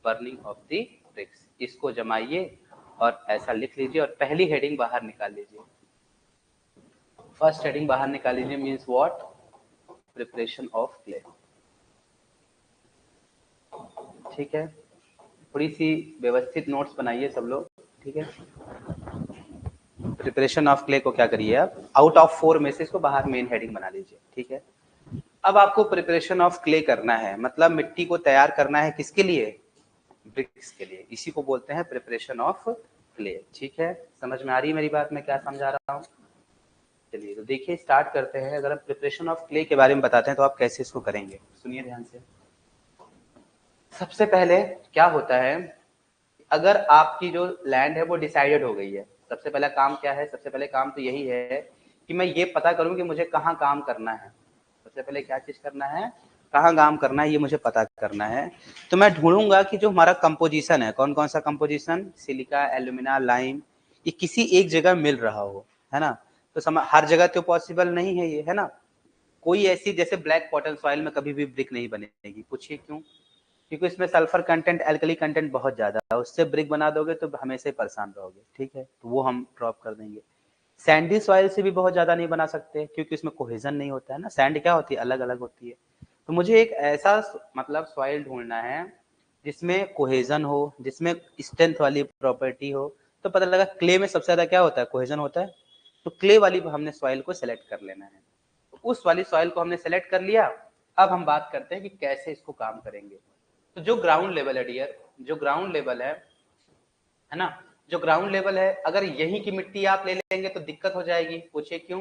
बर्निंग ऑफ द ब्रिक्स। इसको जमाइए और ऐसा लिख लीजिए और पहली हेडिंग बाहर निकाल लीजिए। फर्स्ट हेडिंग बाहर निकाल लीजिए, means what, preparation of clay. ठीक है, थोड़ी सी व्यवस्थित नोट्स बनाइए सब लोग। ठीक है, प्रिपरेशन ऑफ क्ले को क्या करिए आप, आउट ऑफ 4 में से इसको बाहर मेन हेडिंग बना लीजिए। ठीक है, अब आपको प्रिपरेशन ऑफ क्ले करना है, मतलब मिट्टी को तैयार करना है, किसके लिए, ब्रिक्स के लिए। इसी को बोलते हैं प्रिपरेशन ऑफ क्ले। ठीक है, समझ में आ रही है मेरी बात, मैं क्या समझा रहा हूँ? चलिए तो देखिए, स्टार्ट करते हैं। अगर हम प्रिपरेशन ऑफ क्ले के बारे में बताते हैं तो आप कैसे इसको करेंगे, सुनिए ध्यान से। सबसे पहले क्या होता है, अगर आपकी जो लैंड है वो डिसाइडेड हो गई है, सबसे पहला काम क्या है, सबसे पहले काम तो यही है कि मैं ये पता करूं कि मुझे कहाँ काम करना है। सबसे पहले क्या चीज करना है, कहाँ काम करना है, ये मुझे पता करना है। तो मैं ढूंढूंगा कि जो हमारा कंपोजिशन है, कौन कौन सा कंपोजिशन, सिलिका, एल्यूमिना, लाइम, ये किसी एक जगह मिल रहा हो, है ना। तो हर जगह तो पॉसिबल नहीं है ये, है ना। कोई ऐसी जैसे ब्लैक कॉटन सॉइल में कभी भी ब्रिक नहीं बनेगी। पूछिए क्यों? क्योंकि इसमें सल्फर कंटेंट, एल्कली कंटेंट बहुत ज्यादा है, उससे ब्रिक बना दोगे तो हमेशा ही परेशान रहोगे। ठीक है, तो वो हम ड्रॉप कर देंगे। सैंडी सॉइल से भी बहुत ज्यादा नहीं बना सकते क्योंकि उसमें कोहेजन नहीं होता है ना। सैंड क्या होती है, अलग अलग होती है। तो मुझे एक ऐसा मतलब सॉइल ढूंढना है जिसमें कोहेजन हो, जिसमें स्ट्रेंथ वाली प्रॉपर्टी हो। तो पता लगा क्ले में सबसे ज्यादा क्या होता है, कोहेजन होता है। तो क्ले वाली हमने सॉइल को सेलेक्ट कर लेना है। तो उस वाली सॉइल को हमने सेलेक्ट कर लिया। अब हम बात करते हैं कि कैसे इसको काम करेंगे। तो जो ग्राउंड लेवल है डियर, जो ग्राउंड लेवल है ना, जो ग्राउंड लेवल है, अगर यहीं की मिट्टी आप ले लेंगे तो दिक्कत हो जाएगी। पूछिए क्यों?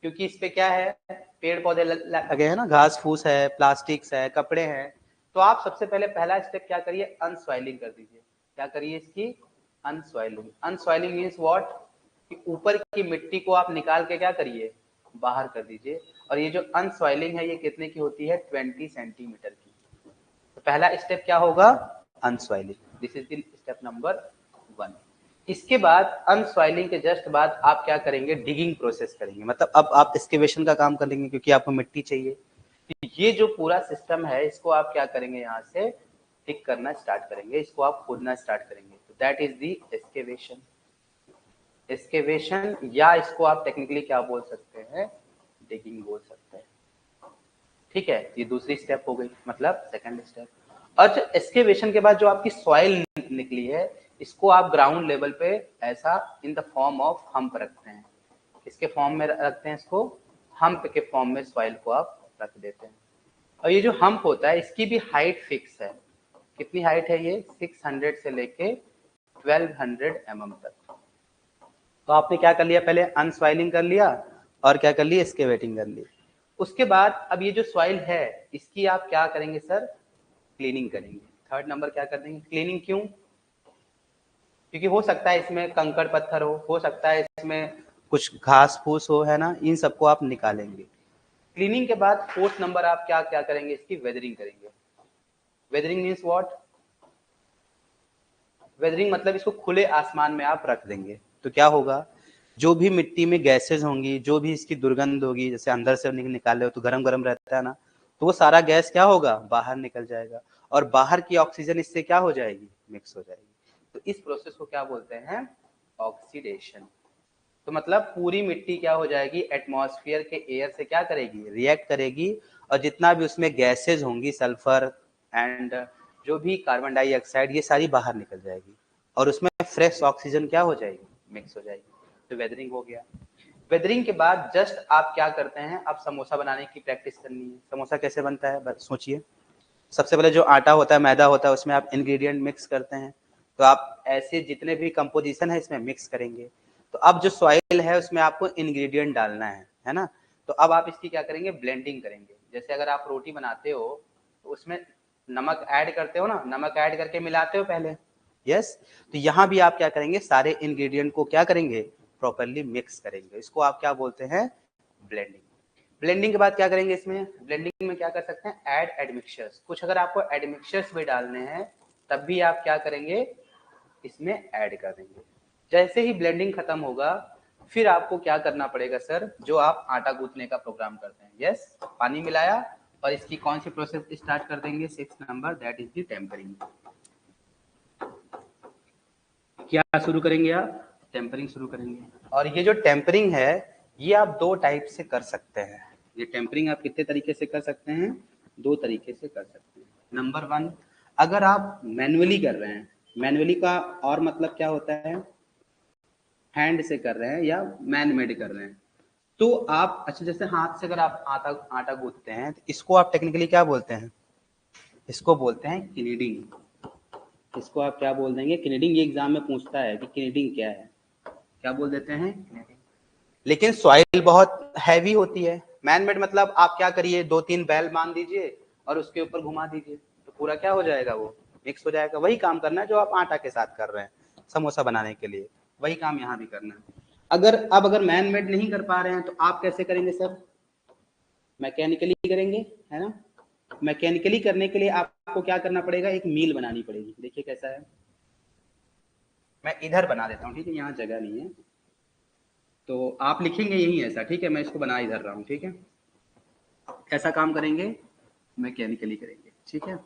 क्योंकि इस पे क्या है, पेड़ पौधे लगे हैं ना, घास फूस है, प्लास्टिक्स है, कपड़े हैं। तो आप सबसे पहले पहला स्टेप क्या करिए, अनसॉइलिंग कर दीजिए। क्या करिए इसकी, अनसॉइलिंग। अनसॉइलिंग मीन्स व्हाट, कि ऊपर की मिट्टी को आप निकाल के क्या करिए, बाहर कर दीजिए। और ये जो अनसॉइलिंग है ये कितने की होती है, 20 सेंटीमीटर की। तो पहला स्टेप क्या होगा, unsoiling. This is the step number 1। इसके बाद अनसॉइलिंग के जस्ट बाद आप क्या करेंगे, डिगिंग प्रोसेस करेंगे। मतलब अब आप एक्सकेवेशन का काम करेंगे क्योंकि आपको मिट्टी चाहिए। ये जो पूरा सिस्टम है इसको आप क्या करेंगे, यहाँ से टिक करना स्टार्ट करेंगे, इसको आप खोदना स्टार्ट करेंगे। तो that is the excavation. Excavation, या इसको आप टेक्निकली क्या बोल सकते हैं, डिगिंग बोल सकते हैं। ठीक है, ये दूसरी स्टेप हो गई, मतलब सेकंड स्टेप। और जो एक्सकेवेशन के बाद जो आपकी सॉइल निकली है, इसको आप ग्राउंड लेवल पे ऐसा in the form of hump रखते हैं। किसके फॉर्म में रखते हैं इसको, हम्प के फॉर्म में सॉइल को आप रख देते हैं। और ये जो हम्प होता है इसकी भी हाइट फिक्स है। कितनी हाइट है ये, 600 से लेके 1200 mm तक। तो आपने क्या कर लिया, पहले अनसॉइलिंग कर लिया और क्या कर लिया, एक्सकेवेटिंग कर ली। उसके बाद अब ये जो सॉइल है इसकी आप क्या करेंगे सर, क्लीनिंग करेंगे। थर्ड नंबर क्या कर देंगे, क्लीनिंग। क्यों? क्योंकि हो सकता है इसमें कंकड़ पत्थर हो सकता है इसमें कुछ घास फूस हो, है ना, इन सबको आप निकालेंगे। क्लीनिंग के बाद फोर्थ नंबर आप क्या क्या करेंगे, इसकी वेदरिंग करेंगे। वेदरिंग मीन्स व्हाट, वेदरिंग मतलब इसको खुले आसमान में आप रख देंगे। तो क्या होगा, जो भी मिट्टी में गैसेज होंगी, जो भी इसकी दुर्गंध होगी, जैसे अंदर से निकाले हो तो गरम गरम रहता है ना, तो वो सारा गैस क्या होगा, बाहर निकल जाएगा। और बाहर की ऑक्सीजन इससे क्या हो जाएगी, मिक्स हो जाएगी। तो इस प्रोसेस को क्या बोलते हैं, ऑक्सीडेशन। तो मतलब पूरी मिट्टी क्या हो जाएगी, एटमॉस्फेयर के एयर से क्या करेगी, रिएक्ट करेगी। और जितना भी उसमें गैसेज होंगी, सल्फर एंड जो भी कार्बन डाइऑक्साइड, ये सारी बाहर निकल जाएगी और उसमें फ्रेश ऑक्सीजन क्या हो जाएगी, मिक्स हो जाएगी। तो वेदरिंग हो गया। वेदरिंग के बाद जस्ट आप क्या करते हैं, अब समोसा बनाने की प्रैक्टिस करनी है। समोसा कैसे बनता है, बस सोचिए। सबसे पहले जो आटा होता है, मैदा होता है, उसमें आप इंग्रेडिएंट मिक्स करते हैं। तो आप ऐसे जितने भी कंपोजिशन है इसमें मिक्स करेंगे। तो अब जो सॉइल है उसमें आपको इंग्रेडिएंट डालना है ना। तो अब आप इसकी क्या करेंगे, ब्लेंडिंग करेंगे। जैसे अगर आप रोटी बनाते हो तो उसमें नमक ऐड करते हो ना, नमक ऐड करके मिलाते हो पहले, यस। तो यहाँ भी आप क्या करेंगे, सारे इंग्रेडिएंट को क्या करेंगे, प्रॉपरली मिक्स करेंगे। इसको आप क्या बोलते हैं, ब्लेंडिंग। ब्लेंडिंग के बाद क्या करेंगे, इसमें ब्लेंडिंग में क्या कर सकते हैं, ऐड एडमिक्सचर्स। कुछ अगर आपको एडमिक्सचर्स भी डालने हैं तब भी आप क्या करेंगे, इसमें ऐड कर देंगे। जैसे ही ब्लेंडिंग खत्म होगा फिर आपको क्या करना पड़ेगा सर, जो आप आटा गूंथने का प्रोग्राम करते हैं, यस। पानी मिलाया और इसकी कौन सी प्रोसेस स्टार्ट कर देंगे, 6 number, that is the tempering. क्या शुरू करेंगे आप, टेम्परिंग शुरू करेंगे। और ये जो टेम्परिंग है ये आप 2 टाइप से कर सकते हैं। ये टेम्परिंग आप कितने तरीके से कर सकते हैं, 2 तरीके से कर सकते हैं। नंबर 1, अगर आप मैनुअली कर रहे हैं, मैनुअली का और मतलब क्या होता है, हैंड से कर रहे हैं या मैन मेड कर रहे हैं। तो आप अच्छा, जैसे हाथ से अगर आप आटा आटा गूंथते हैं तो इसको आप टेक्निकली क्या बोलते हैं, इसको बोलते हैं किनीडिंग। इसको आप क्या बोल देंगे, किनीडिंग। ये एग्जाम में पूछता है कि किनीडिंग क्या है, क्या बोल देते हैं, किनीडिंग। लेकिन सॉइल बहुत हैवी होती है। मैन मेड मतलब आप क्या करिए, 2-3 बैल बांध दीजिए और उसके ऊपर घुमा दीजिए तो पूरा क्या हो जाएगा, वो मिक्स हो जाएगा। वही काम करना है जो आप आटा के साथ कर रहे हैं समोसा बनाने के लिए, वही काम यहाँ भी करना है। अगर मैन मेड नहीं कर पा रहे हैं तो आप कैसे करेंगे सर, मैकेनिकली करेंगे, है ना। मैकेनिकली करने के लिए आपको क्या करना पड़ेगा, एक मील बनानी पड़ेगी। देखिए कैसा है, मैं इधर बना देता हूँ, ठीक है, यहाँ जगह नहीं है। तो आप लिखेंगे यही ऐसा, ठीक है, मैं इसको बना इधर रहा हूँ, ठीक है। ऐसा काम करेंगे, मैकेनिकली करेंगे, ठीक है।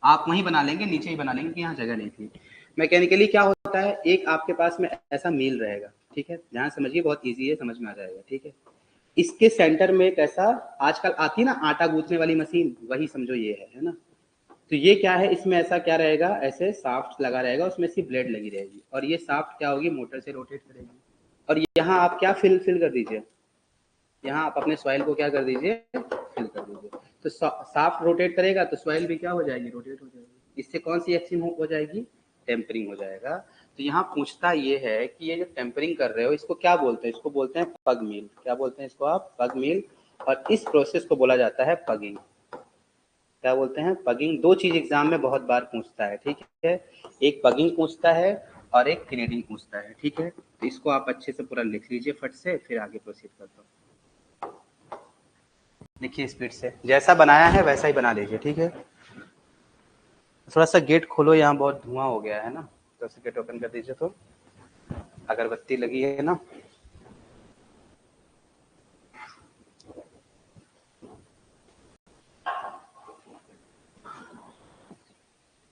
आप वहीं बना लेंगे, नीचे ही बना लेंगे कि यहाँ जगह नहीं थी। मैकेनिकली क्या होता है, एक आपके पास में ऐसा मील रहेगा, ठीक है, ध्यान समझिए, बहुत ईजी है, समझ में आ जाएगा, ठीक है। इसके सेंटर में एक ऐसा आजकल आती है ना आटा गूंथने वाली मशीन, वही समझो ये है ना। तो ये क्या है, इसमें ऐसा क्या रहेगा, ऐसे शाफ्ट लगा रहेगा, उसमें सी ब्लेड लगी रहेगी, और ये शाफ्ट क्या होगी, मोटर से रोटेट करेगी। और यहाँ आप क्या फिल कर दीजिए, यहाँ आप अपने सॉइल को क्या कर दीजिए, फिल कर दीजिए। तो शाफ्ट रोटेट करेगा तो सॉइल भी क्या हो जाएगी, रोटेट हो जाएगी। इससे कौन सी एक्शन हो जाएगी, टेम्परिंग हो जाएगा। तो यहाँ पूछता ये है कि ये जो टेम्परिंग कर रहे हो इसको क्या बोलते हैं, इसको बोलते हैं पग मिल। क्या बोलते हैं इसको आप, पग मिल। और इस प्रोसेस को बोला जाता है पगिंग। क्या बोलते हैं, पगिंग। दो चीज एग्जाम में बहुत बार पूछता है, ठीक है, एक पगिंग पूछता है और एक क्रीडिंग पूछता है, ठीक है। तो इसको आप अच्छे से पूरा लिख लीजिए फट से, फिर आगे प्रोसीड करता हूँ। देखिए स्पीड से, जैसा बनाया है वैसा ही बना लीजिए, ठीक है। थोड़ा सा गेट खोलो, यहाँ बहुत धुआं हो गया है ना, तो गेट ओपन कर दीजिए। तो अगरबत्ती लगी है ना,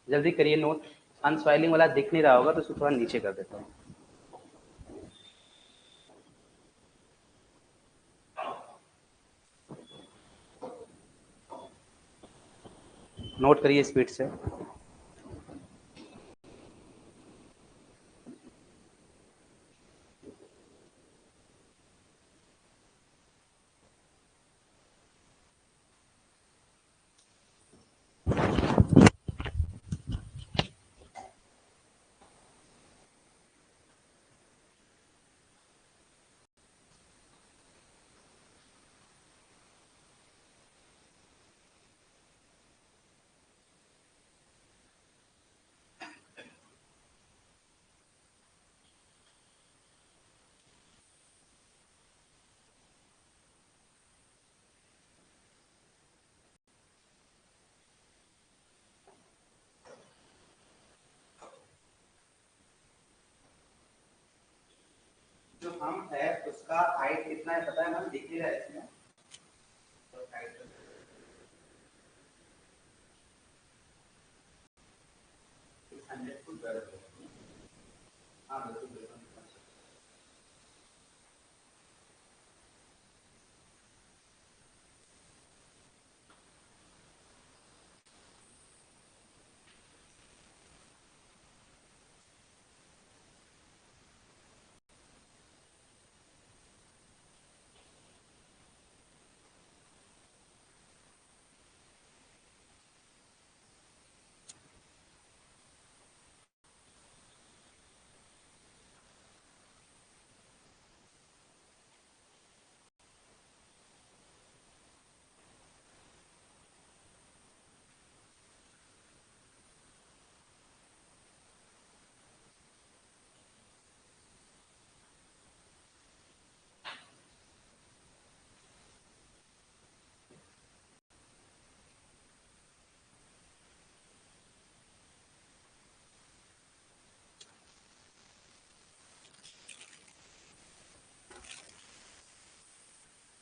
जल्दी करिए नोट। अनस्वाइलिंग वाला दिख नहीं रहा होगा तो उसको थोड़ा नीचे कर देता हूँ। नोट करिए स्पीड से। जो हम है उसका हाइट कितना है पता है मैम, दिख नहीं रहा है इसमें। हाँ बिल्कुल बिल्कुल।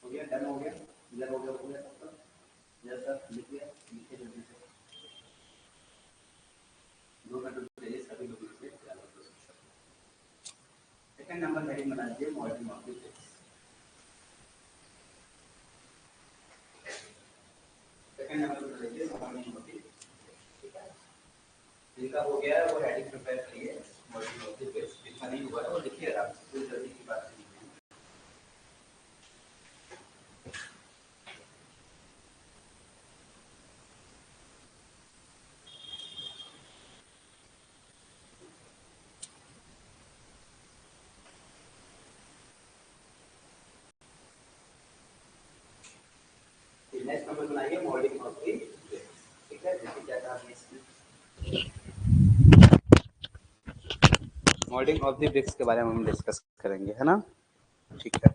हो गया, डन हो गया, क्लियर हो गया सब तक। यस सर, लिख लिया, लिखिए जल्दी से। 2 मिनट चाहिए सभी लोग लिखिए। सेकंड नंबर हेडिंग बना दीजिए, moulding of the bricks. Second number पर लिखिए मॉडलिंग ऑफ द ब्रिक्स, ठीक है। जिनका हो गया है वो हेडिंग प्रिपेयर करिए, मॉडलिंग ऑफ द ब्रिक्स। जिनका नहीं हुआ है वो लिखिए आप, कोई जल्दी की बात नहीं है। नेक्स्ट नंबर बनाइए मॉडलिंग ऑफ द ब्रिक्स, ठीक है। देखिए क्या था इसमें, मॉडलिंग ऑफ द ब्रिक्स के बारे में हम डिस्कस करेंगे, है ना, ठीक है।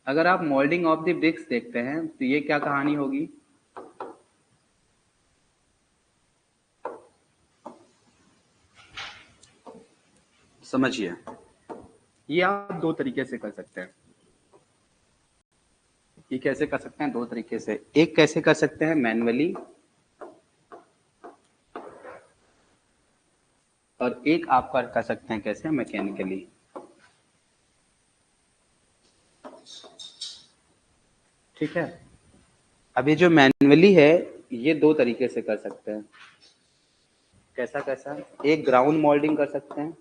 अगर आप मोल्डिंग ऑफ द ब्रिक्स देखते हैं तो ये क्या कहानी होगी, समझिए, ये आप दो तरीके से कर सकते हैं। ये कैसे कर सकते हैं? दो तरीके से। एक कैसे कर सकते हैं? मैन्युअली, और एक आप कर सकते हैं कैसे? मैकेनिकली। ठीक है। अब ये जो मैन्युअली है, ये दो तरीके से कर सकते हैं। कैसा कैसा? एक ग्राउंड मोल्डिंग कर सकते हैं,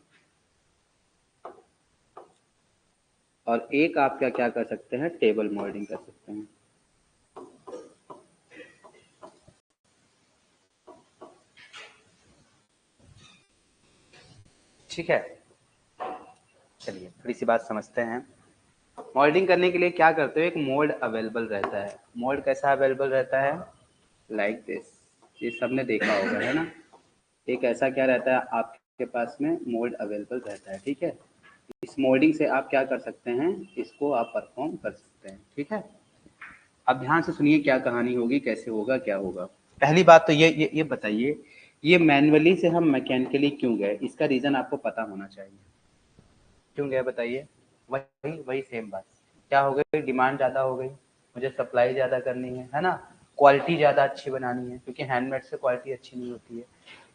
और एक आप क्या क्या कर सकते हैं? टेबल मोल्डिंग कर सकते हैं। ठीक है, चलिए थोड़ी सी बात समझते हैं। मोल्डिंग करने के लिए क्या करते हो? एक मोल्ड अवेलेबल रहता है। मोल्ड कैसा अवेलेबल रहता है? Like this. ये सबने देखा होगा, है ना? एक ऐसा क्या रहता है आपके पास में? मोल्ड अवेलेबल रहता है। ठीक है, इस मोल्डिंग से आप क्या कर सकते हैं? इसको आप परफॉर्म कर सकते हैं। ठीक है, अब ध्यान से सुनिए क्या कहानी होगी, कैसे होगा, क्या होगा। पहली बात तो ये बताइए, ये मैन्युअली से हम मैकेनिकली क्यों गए? इसका रीजन आपको पता होना चाहिए। क्यों गए बताइए? वही वही सेम बात। क्या हो गई? डिमांड ज़्यादा हो गई, मुझे सप्लाई ज़्यादा करनी है ना? क्वालिटी ज़्यादा अच्छी बनानी है, क्योंकि हैंडमेड से क्वालिटी अच्छी नहीं होती है।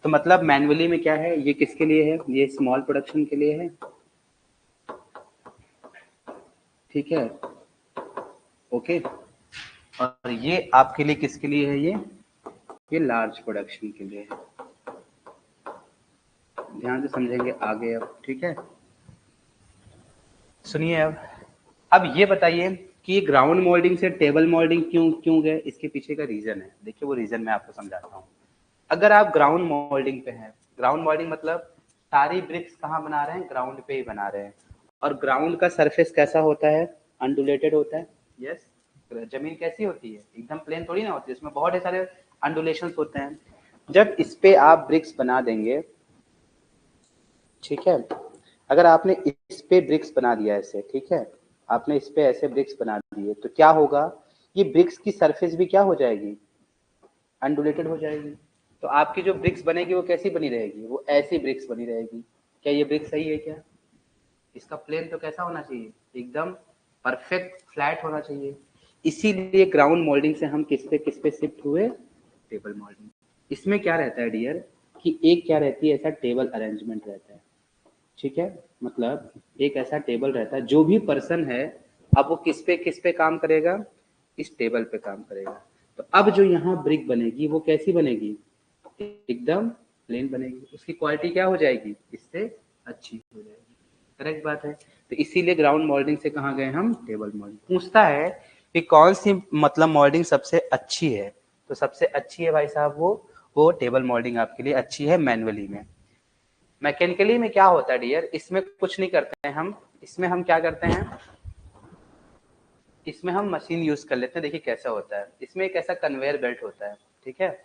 तो मतलब मैन्युअली में क्या है? ये किसके लिए है? ये स्मॉल प्रोडक्शन के लिए है। ठीक है, ओके। और ये आपके लिए किसके लिए है? ये लार्ज प्रोडक्शन के लिए है। ध्यान से समझेंगे आगे अब। ठीक है, सुनिए अब ये बताइए कि ये ग्राउंड मोल्डिंग से टेबल मोल्डिंग क्यों क्यों गए? इसके पीछे का रीजन है। देखिए वो रीजन मैं आपको समझाता हूँ। अगर आप ग्राउंड मोल्डिंग पे हैं, ग्राउंड मोल्डिंग मतलब सारी ब्रिक्स कहाँ बना रहे हैं? ग्राउंड पे ही बना रहे हैं। और ग्राउंड का सरफेस कैसा होता है? अनडुलेटेड होता है। यस, जमीन कैसी होती है? एकदम प्लेन थोड़ी ना होती है, इसमें बहुत सारे अंडुलेशंस होते हैं। जब इस पे आप ब्रिक्स बना देंगे, ठीक है, अगर आपने इस पे ब्रिक्स बना दिया ऐसे, ठीक है, आपने इस पे ऐसे ब्रिक्स बना दिए, तो क्या होगा? ये ब्रिक्स की सरफेस भी क्या हो जाएगी? अनडुलेटेड हो जाएगी। तो आपकी जो ब्रिक्स बनेगी वो कैसी बनी रहेगी? वो ऐसी ब्रिक्स बनी रहेगी। क्या ये ब्रिक्स सही है क्या? इसका प्लेन तो कैसा होना चाहिए? एकदम परफेक्ट फ्लैट होना चाहिए। इसीलिए ग्राउंड मोल्डिंग से हम किस पे शिफ्ट हुए? Table moulding. इसमें क्या रहता है डियर, कि एक क्या रहती है? ऐसा टेबल अरेंजमेंट रहता है। ठीक है, मतलब एक ऐसा टेबल रहता है, जो भी पर्सन है, अब वो किस पे काम करेगा? इस टेबल पे काम करेगा। तो अब जो यहाँ ब्रिक बनेगी वो कैसी बनेगी? एकदम प्लेन बनेगी। उसकी क्वालिटी क्या हो जाएगी? इससे अच्छी हो जाएगी। करेक्ट बात है। तो इसीलिए ग्राउंड मोल्डिंग से कहाँ गए हम? Table moulding. पूछता है कि कौन सी मतलब मोल्डिंग सबसे अच्छी है? तो सबसे अच्छी है भाई साहब वो टेबल मोल्डिंग आपके लिए अच्छी है मैन्युअली में। मैकेनिकली में क्या होता है डियर? इसमें कुछ नहीं करते हैं हम। इसमें हम क्या करते हैं? इसमें हम मशीन यूज कर लेते हैं। देखिए कैसा होता है, इसमें एक ऐसा कन्वेयर बेल्ट होता है। ठीक है,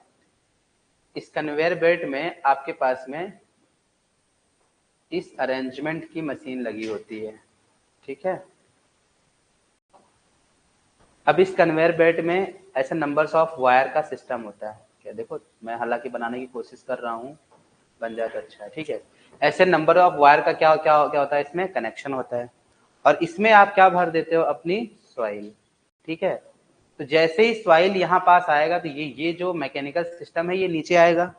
इस कन्वेयर बेल्ट में आपके पास में इस अरेंजमेंट की मशीन लगी होती है। ठीक है, अब इस कन्वेयर बेल्ट में ऐसे नंबर्स ऑफ वायर का सिस्टम होता है। क्या देखो, मैं हालांकि बनाने की कोशिश कर रहा हूँ, बन जाए तो अच्छा है। ठीक है, ऐसे नंबर ऑफ वायर का क्या क्या क्या होता है? इसमें कनेक्शन होता है, और इसमें आप क्या भर देते हो? अपनी सॉइल। ठीक है, तो जैसे ही सॉइल यहाँ पास आएगा, तो ये जो मैकेनिकल सिस्टम है ये नीचे आएगा,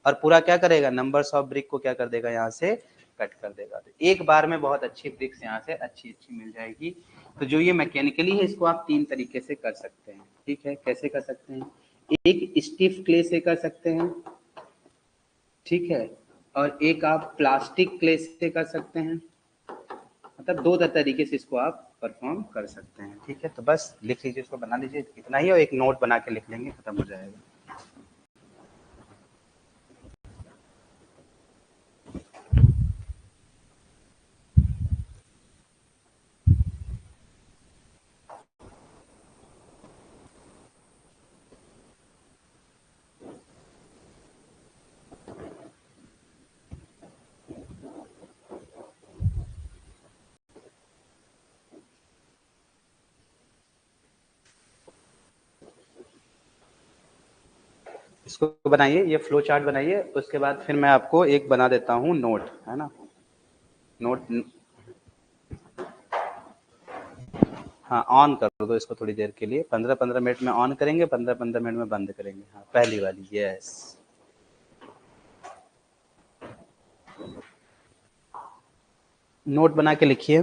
और पूरा क्या करेगा? नंबर्स ऑफ ब्रिक को क्या कर देगा? यहाँ से कट कर देगा। तो एक बार में बहुत अच्छी ब्रिक्स यहाँ से अच्छी अच्छी मिल जाएगी। तो जो ये मैकेनिकली है, इसको आप तीन तरीके से कर सकते हैं। ठीक है, कैसे कर सकते हैं? एक स्टिफ क्ले से कर सकते हैं, ठीक है, और एक आप प्लास्टिक क्ले से कर सकते हैं। मतलब दो तरीके से इसको आप परफॉर्म कर सकते हैं। ठीक है, तो बस लिख लीजिए, इसको बना लीजिए, इतना ही, और एक नोट बना के लिख लेंगे, खत्म हो जाएगा। इसको बनाइए, ये फ्लो चार्ट बनाइए, उसके बाद फिर मैं आपको एक बना देता हूँ नोट, है ना? नोट, हाँ ऑन कर दो इसको थोड़ी देर के लिए, 15-15 मिनट में ऑन करेंगे, 15-15 मिनट में बंद करेंगे। हाँ पहली वाली, यस। नोट बना के लिखिए,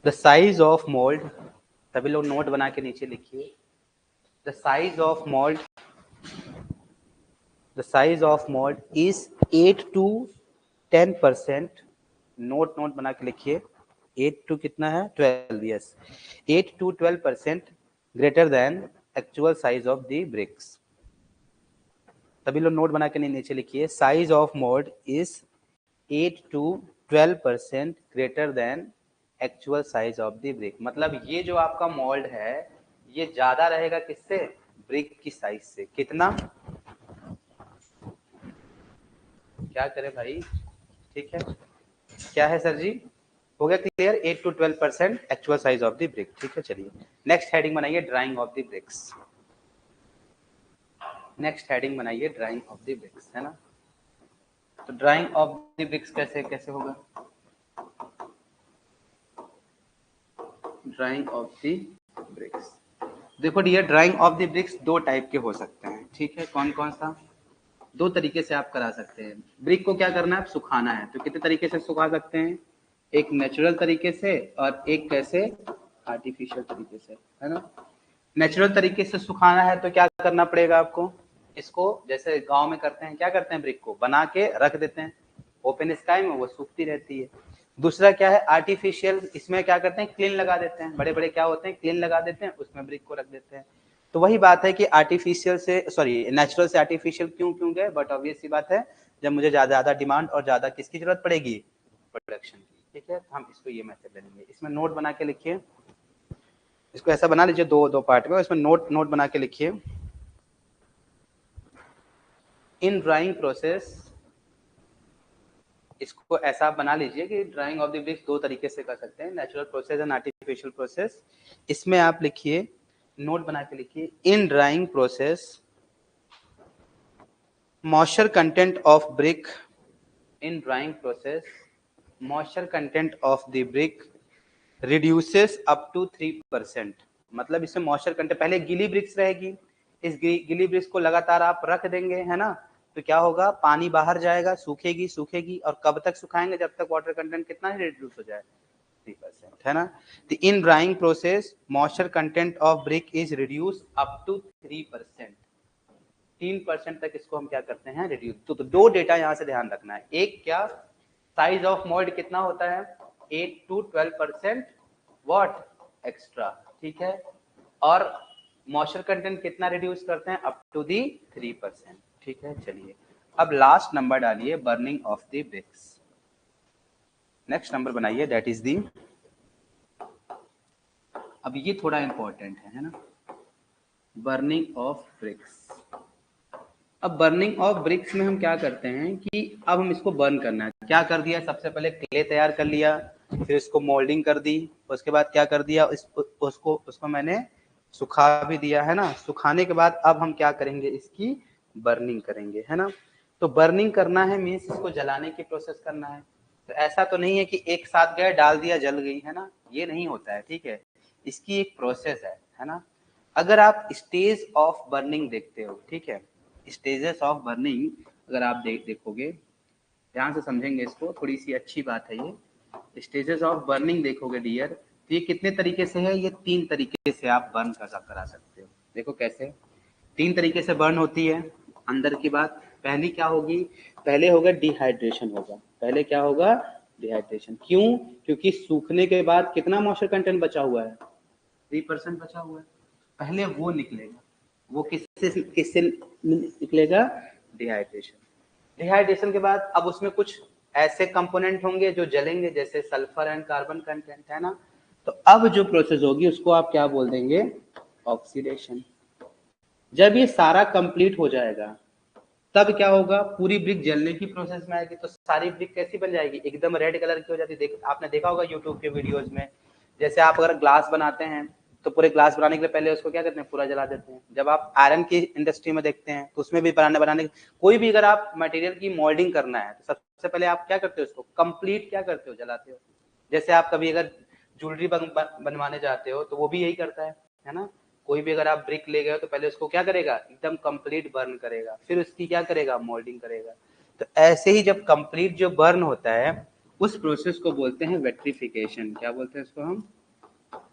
द साइज ऑफ मोल्ड, सभी लोग नोट बना के नीचे लिखिए, the size of mould, the size of mould is 8 to 10%, note बना के लिखिए, 8 to कितना है 12, yes, 8 to 12% greater than actual size of the bricks. सभी लोग नोट बना के नीचे लिखिए, size of mould is 8 to 12% greater than actual size of the brick. मतलब ये जो आपका मोल्ड है ये ज्यादा रहेगा किससे, ब्रिक की साइज से। कितना, क्या करें भाई, ठीक है, क्या है सर जी, हो गया clear, 8 to 12% actual size of the brick. ठीक है, चलिए नेक्स्ट हेडिंग बनाइए, drying of the bricks. Next heading बनाइए, ड्राइंग ऑफ द ब्रिक्स, है ना। तो ड्राइंग ऑफ द ब्रिक्स कैसे कैसे होगा, ड्राइंग ऑफ द ब्रिक्स। देखो डियर, ड्राइंग ऑफ द ब्रिक्स दो टाइप के हो सकते हैं, ठीक है, कौन कौन सा, दो तरीके से आप करा सकते हैं। ब्रिक को क्या करना है, सुखाना है, तो कितने तरीके से सुखा सकते हैं, एक नेचुरल तरीके से और एक कैसे, आर्टिफिशियल तरीके से, है ना। नेचुरल तरीके से सुखाना है तो क्या करना पड़ेगा आपको, इसको जैसे गांव में करते हैं, क्या करते हैं, ब्रिक को बना के रख देते हैं ओपन स्काई में, वो सूखती रहती है। दूसरा क्या है, आर्टिफिशियल, इसमें क्या करते हैं, क्लीन लगा देते हैं, बड़े बड़े क्या होते हैं, क्लीन लगा देते हैं, उसमें ब्रिक को रख देते हैं। तो वही बात है कि आर्टिफिशियल से, सॉरी नेचुरल से आर्टिफिशियल क्यों गए, बट ऑब्वियस सी बात है, जब मुझे ज्यादा डिमांड और ज्यादा किसकी जरूरत पड़ेगी, प्रोडक्शन की, ठीक है, हम इसको ये मेथड लेंगे। इसमें नोट बना के लिखिए, इसको ऐसा बना लीजिए दो पार्ट में, इसमें नोट बना के लिखिए, इन ड्राइंग प्रोसेस, इसको ऐसा बना लीजिए कि ड्राइंग ऑफ द ब्रिक्स दो तरीके से कर सकते हैं, natural process and artificial process. इसमें आप लिखिए, नोट बना के लिखिए, in drying process moisture content of brick, in drying process moisture content of the brick reduces up to 3%। मतलब इसमें मॉइस्चर कंटेंट, पहले गीली ब्रिक्स रहेगी, इस गीली ब्रिक्स को लगातार आप रख देंगे, है ना, तो क्या होगा, पानी बाहर जाएगा, सूखेगी और कब तक सुखाएंगे, जब तक वाटर कंटेंट कितना ही रिड्यूस हो जाए, 3%, है ना। तो in drying process moisture content of brick is reduce up to 3%, 3% तक इसको हम क्या करते हैं, रिड्यूस। तो दो डेटा यहाँ से ध्यान रखना है, एक क्या, साइज ऑफ मोल्ड कितना होता है, 8 to 12% व्हाट एक्स्ट्रा, ठीक है, और मॉइस्चर कंटेंट कितना रिड्यूस करते हैं, अप टू दी 3%, ठीक है। चलिए अब लास्ट नंबर डालिए, burning of the bricks. Next number बनाइए, दैट इज दी, अब ये थोड़ा इंपॉर्टेंट है ना, बर्निंग ऑफ ब्रिक्स। अब बर्निंग ऑफ ब्रिक्स में हम क्या करते हैं कि अब हम इसको बर्न करना है। क्या कर दिया, सबसे पहले क्ले तैयार कर लिया, फिर इसको मोल्डिंग कर दी, उसके बाद क्या कर दिया, उसको मैंने सुखा भी दिया, है ना। सुखाने के बाद अब हम क्या करेंगे, इसकी बर्निंग करेंगे, है ना। तो बर्निंग करना है मीन्स इसको जलाने की प्रोसेस करना है। तो ऐसा तो नहीं है कि एक साथ गए डाल दिया जल गई, है ना, ये नहीं होता है, ठीक है, इसकी एक प्रोसेस है ना। अगर आप स्टेज ऑफ बर्निंग देखते हो, ठीक है, स्टेजेस ऑफ बर्निंग अगर आप देखोगे, ध्यान से समझेंगे इसको, थोड़ी सी अच्छी बात है ये। स्टेजेस ऑफ बर्निंग देखोगे डियर, तो ये कितने तरीके से है, ये 3 तरीके से आप बर्न करा सकते हो। देखो कैसे 3 तरीके से बर्न होती है। अंदर की बात, पहली क्या होगी, पहले होगा डिहाइड्रेशन होगा, पहले क्या होगा, डिहाइड्रेशन। क्यों, क्योंकि सूखने के बाद कितना मॉइस्चर कंटेंट बचा हुआ है, 3% बचा हुआ है, पहले वो निकलेगा। वो किससे निकलेगा, डिहाइड्रेशन। डिहाइड्रेशन के बाद अब उसमें कुछ ऐसे कंपोनेंट होंगे जो जलेंगे, जैसे सल्फर एंड कार्बन कंटेंट, है ना। तो अब जो प्रोसेस होगी उसको आप क्या बोल देंगे, ऑक्सीडेशन। जब ये सारा कंप्लीट हो जाएगा तब क्या होगा, पूरी ब्रिक जलने की प्रोसेस में आएगी, तो सारी ब्रिक कैसी बन जाएगी, एकदम रेड कलर की हो जाती है। आपने देखा होगा यूट्यूब के वीडियोज में, जैसे आप अगर ग्लास बनाते हैं तो पूरे ग्लास बनाने के लिए पहले उसको क्या करते हैं, पूरा जला देते हैं। जब आप आयरन की इंडस्ट्री में देखते हैं तो उसमें भी बनाने कोई भी अगर आप मटेरियल की मोल्डिंग करना है तो सबसे पहले आप क्या करते हो, उसको कंप्लीट क्या करते हो, जलाते हो। जैसे आप कभी अगर ज्वेलरी बनवाने जाते हो तो वो भी यही करता है ना। कोई भी अगर आप ब्रिक ले गए हो तो पहले उसको क्या करेगा, एकदम कंप्लीट बर्न करेगा, फिर उसकी क्या करेगा, मोल्डिंग करेगा। तो ऐसे ही जब कंप्लीट जो बर्न होता है उस प्रोसेस को बोलते हैं वेट्रिफिकेशन। क्या बोलते हैं इसको हम,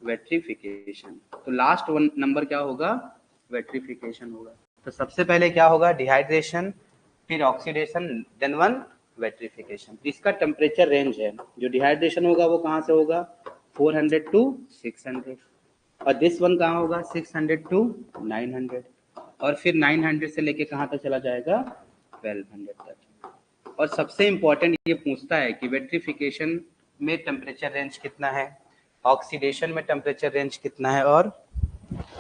वेट्रिफिकेशन। तो लास्ट वन नंबर क्या होगा, वेट्रिफिकेशन होगा। तो सबसे पहले क्या होगा, डिहाइड्रेशन, फिर ऑक्सीडेशन, देन वन वेट्रिफिकेशन। इसका टेम्परेचर रेंज है, जो डिहाइड्रेशन होगा वो कहाँ से होगा, 400 टू 600, और दिस वन कहाँ होगा, 600 टू 900, और फिर 900 से लेके कहाँ तक चला जाएगा, 1200 तक। और सबसे इंपॉर्टेंट ये पूछता है कि वेट्रिफिकेशन में टेम्परेचर रेंज कितना है, ऑक्सीडेशन में टेम्परेचर रेंज कितना है, और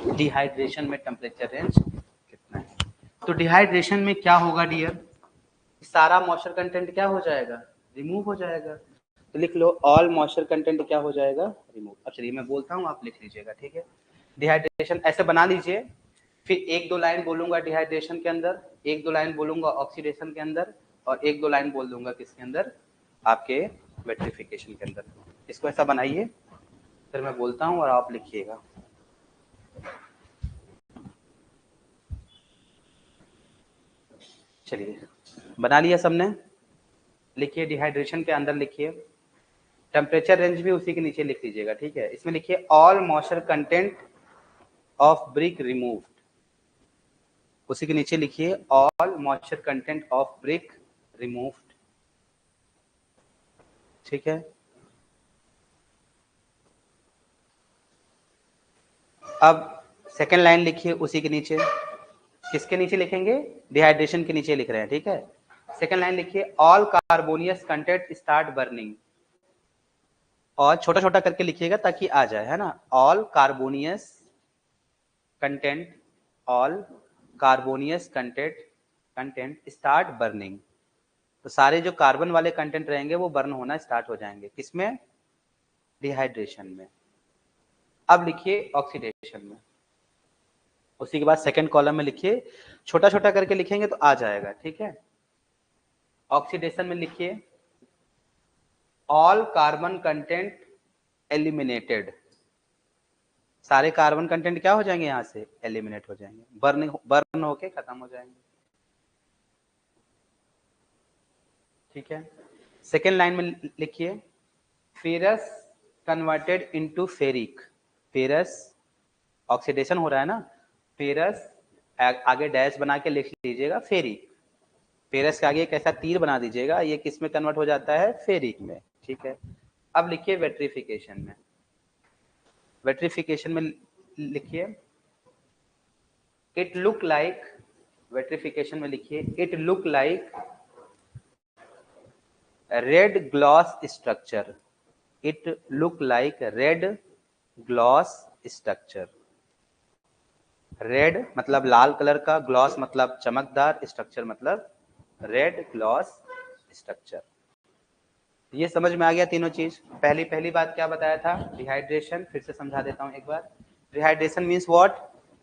डिहाइड्रेशन में टेम्परेचर रेंज कितना है। तो डिहाइड्रेशन में क्या होगा डियर, सारा मॉइस्चर कंटेंट क्या हो जाएगा, रिमूव हो जाएगा। तो लिख लो, ऑल मॉइस्चर कंटेंट क्या हो जाएगा, रिमूव। अब चलिए मैं बोलता हूँ, आप लिख लीजिएगा, ठीक है। डिहाइड्रेशन ऐसे बना लीजिए, फिर एक दो लाइन बोलूंगा डिहाइड्रेशन के अंदर, एक दो लाइन बोलूंगा ऑक्सीडेशन के अंदर, और एक दो लाइन बोल दूंगा किसके अंदर, आपके वेट्रिफिकेशन के अंदर। इसको ऐसा बनाइए, फिर मैं बोलता हूँ और आप लिखिएगा। चलिए बना लिया सबने, लिखिए डिहाइड्रेशन के अंदर लिखिए, टेम्परेचर रेंज भी उसी के नीचे लिख लीजिएगा, ठीक है। इसमें लिखिए all moisture content of brick removed, उसी के नीचे लिखिए all moisture content of brick removed, ठीक है। अब सेकेंड लाइन लिखिए उसी के नीचे, किसके नीचे लिखेंगे, डिहाइड्रेशन के नीचे लिख रहे हैं, ठीक है। सेकेंड लाइन लिखिए all carbonaceous content start burning, और छोटा छोटा करके लिखिएगा ताकि आ जाए, है ना। All carbonaceous content, all carbonaceous content start burning. तो सारे जो कार्बन वाले कंटेंट रहेंगे वो बर्न होना स्टार्ट हो जाएंगे, किसमें, डिहाइड्रेशन में। अब लिखिए ऑक्सीडेशन में, उसी के बाद सेकंड कॉलम में लिखिए, छोटा छोटा करके लिखेंगे तो आ जाएगा, ठीक है। ऑक्सीडेशन में लिखिए ऑल कार्बन कंटेंट एलिमिनेटेड, सारे कार्बन कंटेंट क्या हो जाएंगे, यहां से एलिमिनेट हो जाएंगे, बर्न होके खत्म हो जाएंगे, ठीक है। सेकेंड लाइन में लिखिए ferrous converted into ferric, ferrous oxidation हो रहा है ना, फेरस आगे डैश बना के लिख लीजिएगा फेरिक, फेरस के आगे एक ऐसा तीर बना दीजिएगा, ये किस में कन्वर्ट हो जाता है, फेरिक में, ठीक है। अब लिखिए वेट्रिफिकेशन में, वेट्रिफिकेशन में लिखिए इट लुक लाइक, वेट्रिफिकेशन में लिखिए it look like red gloss structure, it look like red gloss structure, red मतलब लाल कलर का, ग्लॉस मतलब चमकदार, स्ट्रक्चर मतलब रेड ग्लॉस स्ट्रक्चर। ये समझ में आ गया तीनों चीज। पहली बात क्या बताया था, डिहाइड्रेशन, फिर से समझा देता हूं एक बार। डिहाइड्रेशन मीन्स व्हाट,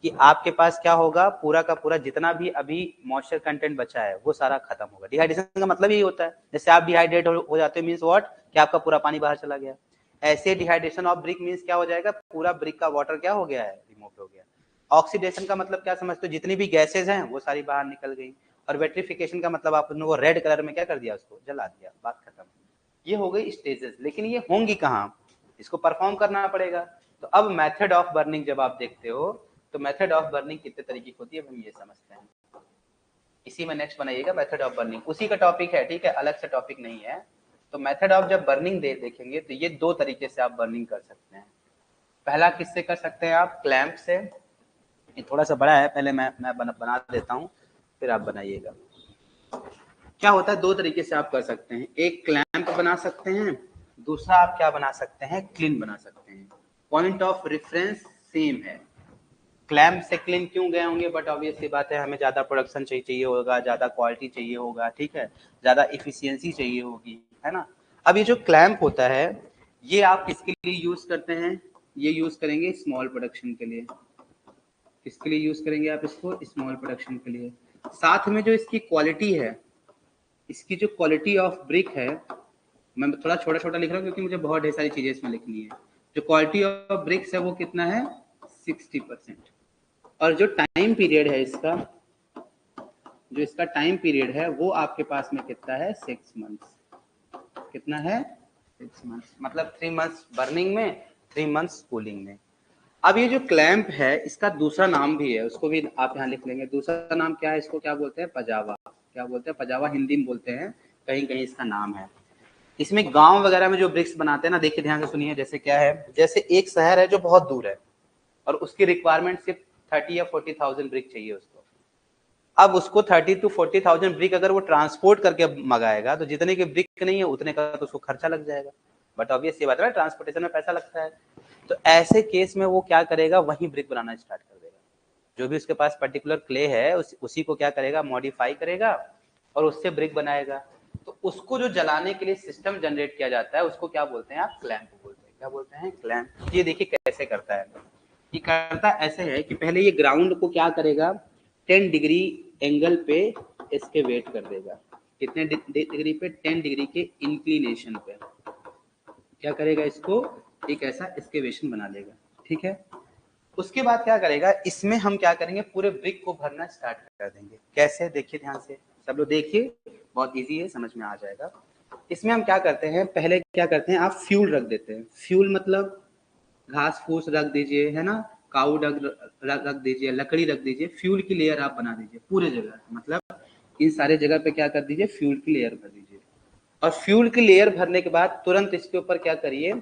कि आपके पास क्या होगा, पूरा का पूरा जितना भी अभी मॉइस्चर कंटेंट बचा है वो सारा खत्म होगा। डिहाइड्रेशन का मतलब यही होता है, जैसे आप डिहाइड्रेट हो जाते हो मीन्स व्हाट, कि आपका पूरा पानी बाहर चला गया। ऐसे डिहाइड्रेशन ऑफ ब्रिक मीन्स क्या हो जाएगा, पूरा ब्रिक का वाटर क्या हो गया है, रिमूव हो गया। ऑक्सीडेशन का मतलब क्या समझते हो, जितनी भी गैसेज हैं वो सारी बाहर निकल गई। और वेट्रिफिकेशन का मतलब आपने वो रेड कलर में क्या कर दिया, उसको जला दिया, बात खत्म। ये हो गई स्टेजेस, लेकिन ये होंगी कहाँ, इसको परफॉर्म करना पड़ेगा। तो अब मेथड ऑफ बर्निंग जब आप देखते हो तो मेथड ऑफ बर्निंग कितने तरीके की होती है हम ये समझते हैं। इसी में नेक्स्ट बनाइएगा मेथड ऑफ बर्निंग, उसी का टॉपिक है, ठीक है, अलग से टॉपिक नहीं है। तो मेथड ऑफ जब बर्निंग देखेंगे तो ये दो तरीके से आप बर्निंग कर सकते हैं। पहला किससे कर सकते हैं आप, क्लैंप से। ये थोड़ा सा बड़ा है, पहले मैं बना देता हूँ, फिर आप बनाइएगा। क्या होता है, दो तरीके से आप कर सकते हैं, एक क्लैंप बना सकते हैं, दूसरा आप क्या बना सकते हैं, क्लीन बना सकते हैं। पॉइंट ऑफ रेफरेंस सेम है, क्लैंप से क्लीन क्यों गए होंगे, बट ऑब्वियस सी बात है, हमें ज्यादा प्रोडक्शन चाहिए होगा, ज्यादा क्वालिटी चाहिए होगा, ठीक है, ज्यादा इफिशियंसी चाहिए होगी, है ना। अब ये जो क्लैंप होता है ये आप किसके लिए यूज करते हैं, ये यूज करेंगे स्मॉल प्रोडक्शन के लिए। किसके लिए यूज करेंगे आप इसको? स्मॉल प्रोडक्शन के लिए। साथ में जो इसकी क्वालिटी है, इसकी जो क्वालिटी ऑफ ब्रिक है, मैं थोड़ा छोटा छोटा लिख रहा हूँ क्योंकि मुझे बहुत ढेर सारी चीजें इसमें लिखनी है। जो क्वालिटी ऑफ ब्रिक्स है वो कितना है? 60%। और जो टाइम पीरियड है इसका, जो इसका टाइम पीरियड है वो आपके पास में कितना है? 6 मंथ्स। कितना है? 6 मंथ्स। मतलब 3 मंथ्स बर्निंग में, 3 मंथ्स कूलिंग में। अब ये जो क्लैंप है इसका दूसरा नाम भी है, उसको भी आप यहाँ लिख लेंगे। दूसरा नाम क्या है? इसको क्या बोलते हैं? पजावा। क्या बोलते हैं? पजावा हिंदी में बोलते हैं, कहीं कहीं इसका नाम है। इसमें गांव वगैरह में जो ब्रिक्स बनाते हैं ना, देखिए ध्यान से सुनिए। जैसे क्या है, जैसे एक शहर है जो बहुत दूर है और उसकी रिक्वायरमेंट सिर्फ 30 या 40,000 ब्रिक चाहिए उसको। अब उसको 30 to 40,000 ब्रिक अगर वो ट्रांसपोर्ट करके मंगाएगा तो जितने की ब्रिक नहीं है उतने का तो उसको खर्चा लग जाएगा। बट ऑब्वियस ये बात है, ट्रांसपोर्टेशन में पैसा लगता है। तो ऐसे केस में वो क्या करेगा? वही ब्रिक बनाना स्टार्ट कर देगा। जो भी उसके पास पर्टिकुलर क्ले है उसी को क्या करेगा? मॉडिफाई करेगा और उससे ब्रिक बनाएगा। तो उसको जो जलाने के लिए सिस्टम जनरेट किया जाता है उसको क्या बोलते हैं आप? क्लैंप बोलते हैं। क्या बोलते हैं? क्लैंप। ये देखिए कैसे करता है। ये करता ऐसे है कि पहले ये ग्राउंड को क्या करेगा? 10 डिग्री एंगल पे इसके वेट कर देगा। कितने डिग्री पे? 10 डिग्री के इंक्लिनेशन पे क्या करेगा? इसको एक ऐसा एक्सकेवेशन बना देगा। ठीक है। उसके बाद क्या करेगा? इसमें हम क्या करेंगे? पूरे ब्रिक को भरना स्टार्ट कर देंगे। कैसे? देखिए ध्यान से, सब लोग देखिए, बहुत इजी है, समझ में आ जाएगा। इसमें हम क्या करते हैं? पहले क्या करते हैं? आप फ्यूल रख देते हैं। फ्यूल मतलब घास फूस रख दीजिए, है ना, काऊ डग रख दीजिए, लकड़ी रख दीजिए, फ्यूल की लेयर आप बना दीजिए पूरे जगह। मतलब इन सारे जगह पे क्या कर दीजिए? फ्यूल की लेयर भर दीजिए। और फ्यूल की लेयर भरने के बाद तुरंत इसके ऊपर क्या करिए?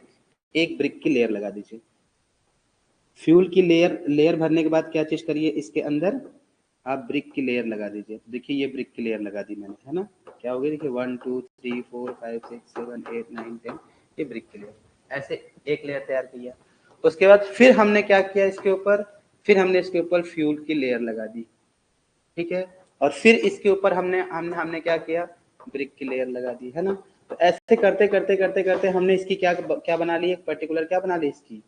एक ब्रिक की लेयर लगा दीजिए। फ्यूल की लेयर भरने के बाद क्या चीज करिए? इसके अंदर आप ब्रिक की लेयर लगा दीजिए। देखिए ये ब्रिक की लेयर लगा दी मैंने, है ना। क्या हो गया? देखिए 1 2 3 4 5 6 7 8 9 10, ये ब्रिक की लेयर। ऐसे एक लेयर तैयार किया। उसके बाद फिर हमने क्या किया इसके ऊपर? फिर हमने इसके ऊपर फ्यूल की लेयर लगा दी। ठीक है। और फिर इसके ऊपर हमने हमने हमने क्या किया? ब्रिक की लेयर लगा दी, है ना। तो ऐसे करते करते करते करते हमने इसकी क्या क्या बना ली? एक पर्टिकुलर क्या बना ली? इसकी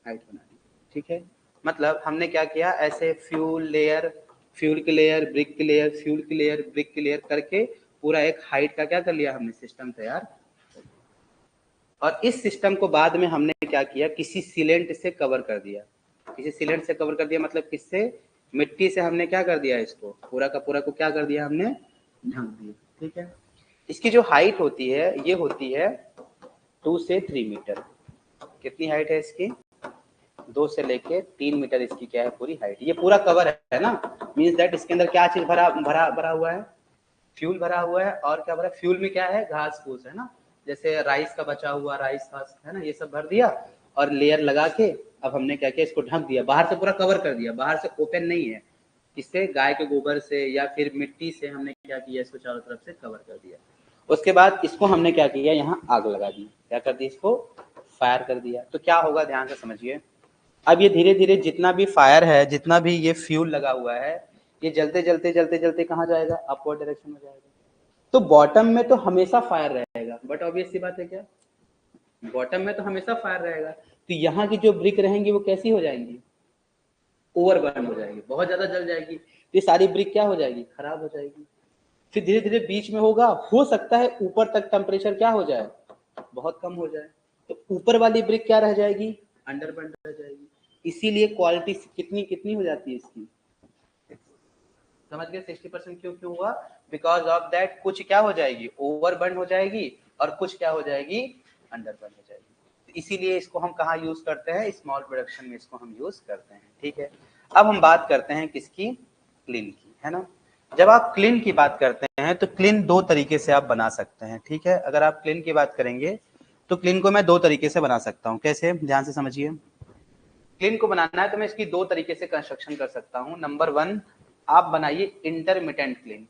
हाइट बना ली। ठीक है। मतलब हमने क्या किया? ऐसे फ्यूल लेयर, फ्यूल की लेयर, ब्रिक की लेयर, फ्यूल की लेयर, ब्रिक की लेयर करके पूरा एक हाइट का क्या कर लिया हमने? सिस्टम तैयार। और इस सिस्टम को बाद में हमने क्या किया? किसी सीलेंट से कवर कर दिया। किसी सीलेंट से कवर कर दिया मतलब किससे? मिट्टी से हमने क्या कर दिया? इसको पूरा का पूरा को क्या कर दिया? हमने ढक दिया। ठीक है। इसकी जो हाइट होती है ये होती है 2 से 3 मीटर। कितनी हाइट है इसकी? 2 से लेके 3 मीटर इसकी क्या है? पूरी हाइट। ये पूरा कवर है ना, मीन्स दैट इसके अंदर क्या चीज भरा भरा भरा हुआ है? फ्यूल भरा हुआ है। और क्या भरा? फ्यूल में क्या है? घास फूस, है ना। जैसे राइस का बचा हुआ राइस घास, है ना, ये सब भर दिया और लेयर लगा के अब हमने क्या किया? इसको ढक दिया, बाहर से पूरा कवर कर दिया। बाहर से ओपन नहीं है, इससे गाय के गोबर से या फिर मिट्टी से हमने क्या किया? इसको चारों तरफ से कवर कर दिया। उसके बाद इसको हमने क्या किया? यहाँ आग लगा दी। क्या कर दी? इसको फायर कर दिया। तो क्या होगा? ध्यान से समझिए। अब ये धीरे धीरे जितना भी फायर है, जितना भी ये फ्यूल लगा हुआ है, ये जलते जलते जलते जलते कहाँ जाएगा? अपवर्ड डायरेक्शन में जाएगा। तो बॉटम में तो हमेशा फायर रहेगा। बट ऑब्वियस सी बात है, क्या बॉटम में तो हमेशा फायर रहेगा। तो यहाँ की जो ब्रिक रहेंगी वो कैसी हो जाएंगी? ओवरबर्न हो जाएगी, बहुत ज्यादा जल जाएगी। तो ये सारी ब्रिक क्या हो जाएगी? खराब हो जाएगी। फिर धीरे धीरे बीच में होगा, हो सकता है ऊपर तक टेम्परेचर क्या हो जाए? बहुत कम हो जाए। तो ऊपर वाली ब्रिक क्या रह जाएगी? अंडरबर्न रह जाएगी। इसीलिए क्वालिटी कितनी कितनी हो जाती है इसकी? समझ गए 60% क्यों क्यों हुआ? बिकॉज ऑफ दैट कुछ क्या हो जाएगी? ओवरबर्न हो जाएगी और कुछ क्या हो जाएगी? अंडरबर्न हो जाएगी। तो इसीलिए इसको हम कहाँ यूज करते हैं? स्मॉल प्रोडक्शन में इसको हम यूज करते हैं। ठीक है। अब हम बात करते हैं किसकी? क्लीन की, है ना। जब आप क्लीन की बात करते हैं तो क्लीन दो तरीके से आप बना सकते हैं। ठीक है। अगर आप क्लीन की बात करेंगे तो क्लीन को मैं दो तरीके से बना सकता हूँ। कैसे? ध्यान से समझिए। क्लीन को बनाना है तो मैं इसकी दो तरीके से कंस्ट्रक्शन कर सकता हूँ। नंबर 1, आप बनाइए इंटरमिटेंट क्लीन।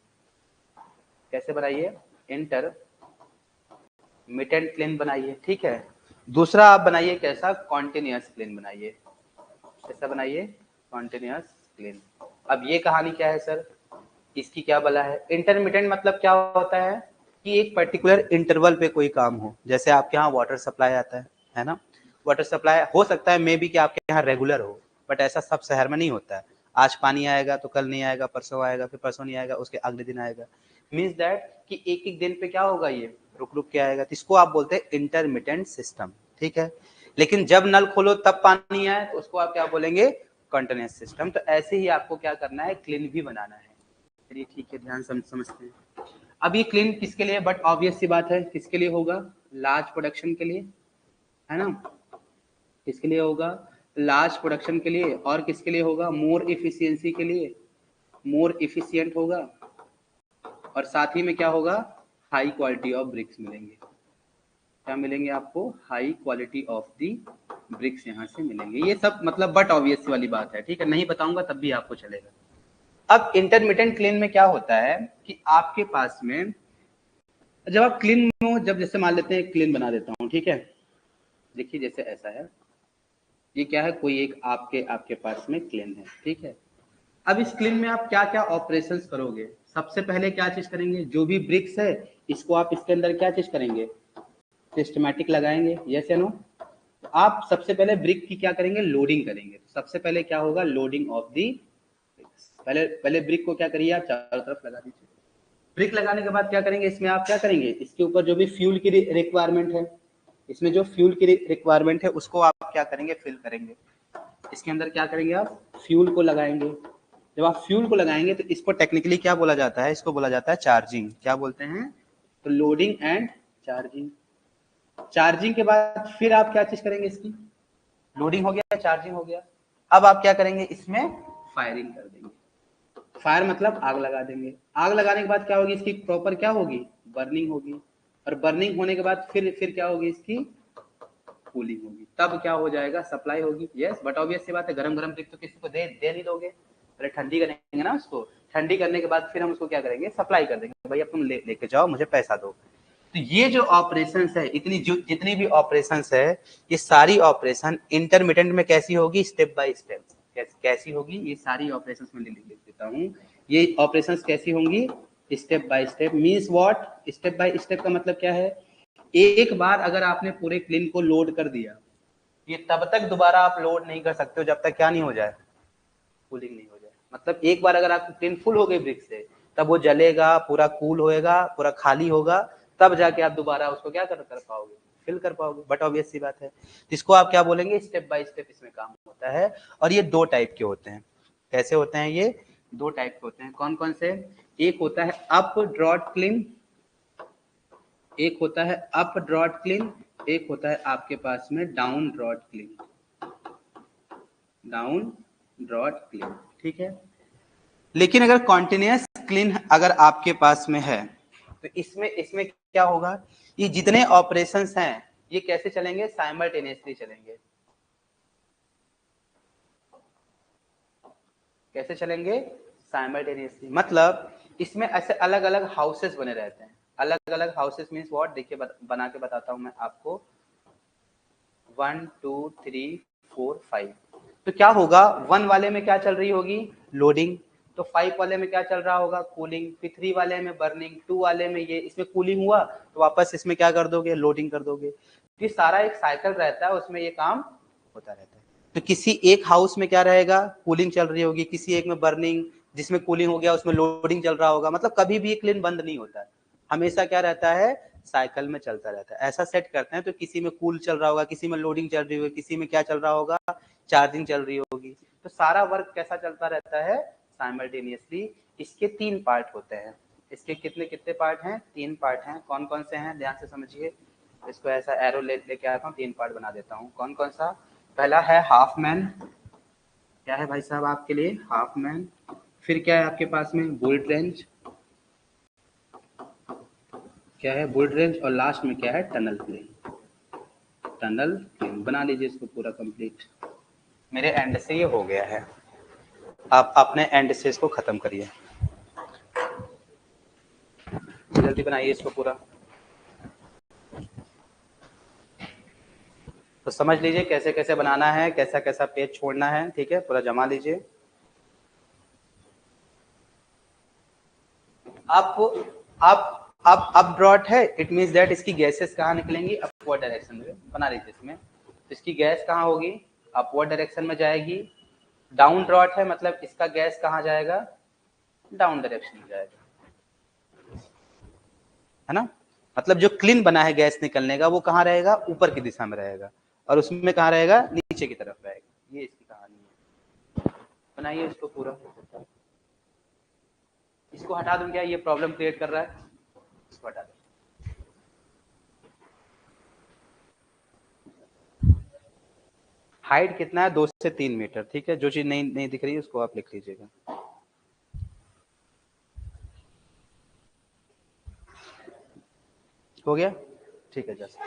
कैसे बनाइए? इंटरमिटेंट क्लीन बनाइए। ठीक है। दूसरा आप बनाइए कैसा? कॉन्टिन्यूअस क्लीन बनाइए। कैसा बनाइए? Continuous clean. अब ये कहानी क्या है सर? इसकी क्या बला है? इंटरमिटेंट मतलब क्या होता है कि एक पर्टिकुलर इंटरवल पे कोई काम हो। जैसे आपके यहाँ वाटर सप्लाई आता है ना, वाटर सप्लाई हो सकता है मे बी कि आपके यहाँ रेगुलर हो, बट ऐसा सब शहर में नहीं होता है। आज पानी आएगा तो कल नहीं आएगा, परसों आएगा, फिर परसों नहीं आएगा, उसके अगले दिन आएगा। मीन्स दैट कि एक एक दिन पे क्या होगा, ये रुक रुक के आएगा। तो इसको आप बोलते हैं इंटरमिटेंट सिस्टम, ठीक है। लेकिन जब नल खोलो तब पानी आए तो उसको आप क्या बोलेंगे, कंटिन्यूअस सिस्टम। तो ऐसे ही आपको क्या करना है, क्लीन भी बनाना है। चलिए ठीक है, ध्यान समझते हैं। अब ये क्लीन किसके लिए, बट ऑब्वियस सी बात है किसके लिए होगा, लार्ज प्रोडक्शन के लिए, है ना। किसके लिए होगा, लार्ज प्रोडक्शन के लिए। और किसके लिए होगा, मोर इफिशियंसी के लिए, मोर इफिशियंट होगा। और साथ ही में क्या होगा, हाई क्वालिटी ऑफ ब्रिक्स मिलेंगे। क्या मिलेंगे आपको, high quality of the bricks यहाँ से मिलेंगे। ये सब मतलब बट ऑब्वियस वाली बात है, ठीक है, नहीं बताऊंगा तब भी आपको चलेगा। अब इंटरमिटेंट क्लीन में क्या होता है कि आपके पास में जब आप क्लीन में, जब जैसे मान लेते हैं क्लीन बना देता हूँ, ठीक है। देखिए जैसे ऐसा है, ये क्या है, कोई एक आपके पास में क्लीन है, ठीक है। अब इस क्लीन में आप क्या क्या ऑपरेशंस करोगे। सबसे पहले क्या चीज करेंगे, जो भी ब्रिक्स है इसको आप इसके अंदर क्या चीज करेंगे, सिस्टमैटिक लगाएंगे, यस या नो। आप सबसे पहले ब्रिक की क्या करेंगे, लोडिंग करेंगे। सबसे पहले क्या होगा, लोडिंग ऑफ दी ब्रिक्स। पहले ब्रिक को क्या करिए, आप चारों तरफ लगा दीजिए। ब्रिक लगाने के बाद क्या करेंगे, इसमें आप क्या करेंगे, इसके ऊपर जो भी फ्यूल की रिक्वायरमेंट है, इसमें जो फ्यूल की रिक्वायरमेंट है उसको आप क्या करेंगे, फिल करेंगे। इसके अंदर क्या करेंगे, आप फ्यूल को लगाएंगे। जब आप फ्यूल को लगाएंगे तो इसको टेक्निकली क्या बोला जाता है, इसको बोला जाता है चार्जिंग। क्या बोलते हैं, तो लोडिंग एंड चार्जिंग। चार्जिंग के बाद फिर आप क्या चीज करेंगे, इसकी लोडिंग हो गया, चार्जिंग हो गया। अब आप क्या करेंगे, इसमें फायरिंग कर देंगे। फायर मतलब आग लगा देंगे। आग लगाने के बाद क्या होगी, इसकी प्रॉपर क्या होगी, बर्निंग होगी। और बर्निंग होने के बाद फिर क्या होगी, इसकी कूलिंग होगी। तब क्या हो जाएगा, सप्लाई होगी। यस, बट ऑब्वियस सी बात है, गरम गरम ब्रिक तो किसी को दे नहीं दोगे, पहले ठंडी करेंगे ना उसको। ठंडी करने के बाद फिर हम उसको क्या करेंगे, सप्लाई कर देंगे, भैया तुम लेके जाओ, मुझे पैसा दो। तो ये जो ऑपरेशन है, जितनी भी ऑपरेशन है, ये सारी ऑपरेशन इंटरमिटेंट में कैसी होगी, स्टेप बाय स्टेप। कैसी होगी, ये सारी ऑपरेशन में लिख देता हूँ। ये ऑपरेशन कैसी होंगी, step by step. Means what, step by step का मतलब क्या है, एक बार अगर आपने पूरे क्लीन को लोड कर दिया, ये तब तक दोबारा आप लोड नहीं कर सकते हो जब तक क्या नहीं हो जाए, कूलिंग नहीं हो जाए। मतलब एक बार अगर आपकी क्लीन फुल हो गई ब्रिक से, तब वो जलेगा, पूरा कूल होएगा, पूरा खाली होगा, तब जाके आप दोबारा उसको क्या कर पाओगे, फिल कर पाओगे। बट ऑब्वियस सी बात है, इसको आप क्या बोलेंगे, स्टेप बाय स्टेप इसमें काम होता है। और ये दो टाइप के होते हैं। कैसे होते हैं ये, दो टाइप के होते हैं। कौन कौन से, एक होता है अप ड्रॉट क्लीन, एक होता है अप ड्रॉट क्लीन, एक होता है आपके पास में down draught kiln, down draught kiln, ठीक है। लेकिन अगर कॉन्टिन्यूअस क्लीन अगर आपके पास में है तो इसमें क्या होगा, ये जितने ऑपरेशंस हैं ये कैसे चलेंगे, साइमल्टेनियसली चलेंगे। कैसे चलेंगे, साइमल्टेनियसली। मतलब इसमें ऐसे अलग अलग हाउसेस बने रहते हैं। अलग अलग हाउसेस मीन्स व्हाट, देखिए बना के बताता हूं मैं आपको। 1 2 3 4 5। तो क्या होगा, 1 वाले में क्या चल रही होगी, लोडिंग। तो 5 वाले में क्या चल रहा होगा, कूलिंग। फिर 3 वाले में बर्निंग। 2 वाले में ये इसमें कूलिंग हुआ तो वापस इसमें क्या कर दोगे, लोडिंग कर दोगे। ये सारा एक साइकिल रहता है, उसमें ये काम होता रहता है। तो किसी एक हाउस में क्या रहेगा, कूलिंग चल रही होगी, किसी एक में बर्निंग, जिसमें कूलिंग हो गया उसमें लोडिंग चल रहा होगा। मतलब कभी भी क्लीन बंद नहीं होता है, हमेशा क्या रहता है, साइकिल में चलता रहता है। ऐसा सेट करते हैं तो किसी में कूल चल रहा होगा, किसी में लोडिंग चल रही होगी, किसी में क्या चल रहा होगा, चार्जिंग चल रही होगी। तो सारा वर्क कैसा चलता रहता है, साइमल्टेनियसली। इसके 3 पार्ट होते हैं। इसके कितने कितने पार्ट हैं, 3 पार्ट हैं। कौन कौन से हैं, ध्यान से समझिए। इसको ऐसा एरो लेके आता हूँ, 3 पार्ट बना देता हूँ। कौन कौन सा, पहला है हाफ मैन। क्या है भाई साहब आपके लिए, हाफ मैन। फिर क्या है आपके पास में, बुलेट रेंज। क्या है, बुलेट रेंज। और लास्ट में क्या है, टनल प्लेन। टनल प्लेन बना लीजिए इसको पूरा कंप्लीट। मेरे एंड से ये हो गया है, आप अपने एंड से इसको खत्म करिए। जल्दी बनाइए इसको पूरा। तो समझ लीजिए कैसे कैसे बनाना है, कैसा कैसा पेज छोड़ना है, ठीक है, पूरा जमा लीजिए। आप ड्रॉट है, इट मींस दैट इसकी गैसेस कहाँ निकलेंगी, अपवर्ड डायरेक्शन में। बना लीजिए इसमें तो इसकी गैस कहाँ होगी, अपवर्ड डायरेक्शन में जाएगी। डाउन ड्रॉट है मतलब इसका गैस कहाँ जाएगा, डाउन डायरेक्शन में जाएगा, है ना। मतलब जो क्लीन बना है गैस निकलने का वो कहाँ रहेगा, ऊपर की दिशा में रहेगा, और उसमें कहाँ रहेगा, नीचे की तरफ रहेगा। ये इसकी कहानी है। बनाइए इसको पूरा, इसको हटा दूं क्या, ये प्रॉब्लम क्रिएट कर रहा है, इसको हटा दूं। हाइट कितना है, 2 से 3 मीटर, ठीक है। जो चीज नहीं नहीं दिख रही है उसको आप लिख लीजिएगा। हो गया, ठीक है। जस्ट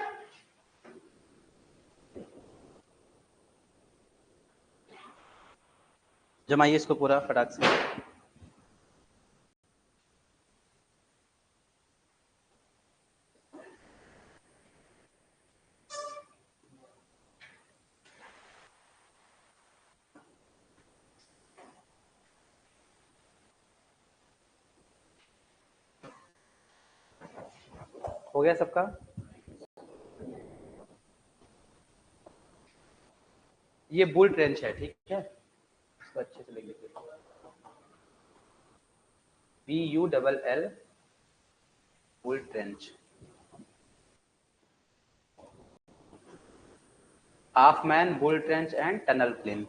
जमाइए इसको पूरा फटाक से। हो गया सबका। ये बुल ट्रेंच है, ठीक है, इसको अच्छे से लिख लीजिए। BULL bull trench, Hoffmann bull trench and tunnel plane.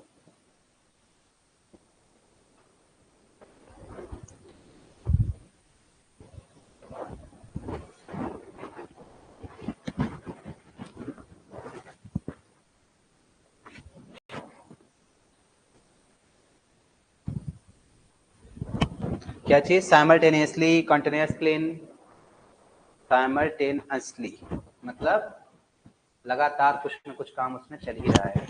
क्या चीज, साइमल्टेनियसली, कंटिन्यूअस प्लेन, साइमल्टेनियसली मतलब लगातार कुछ न कुछ काम उसमें चल ही रहा है।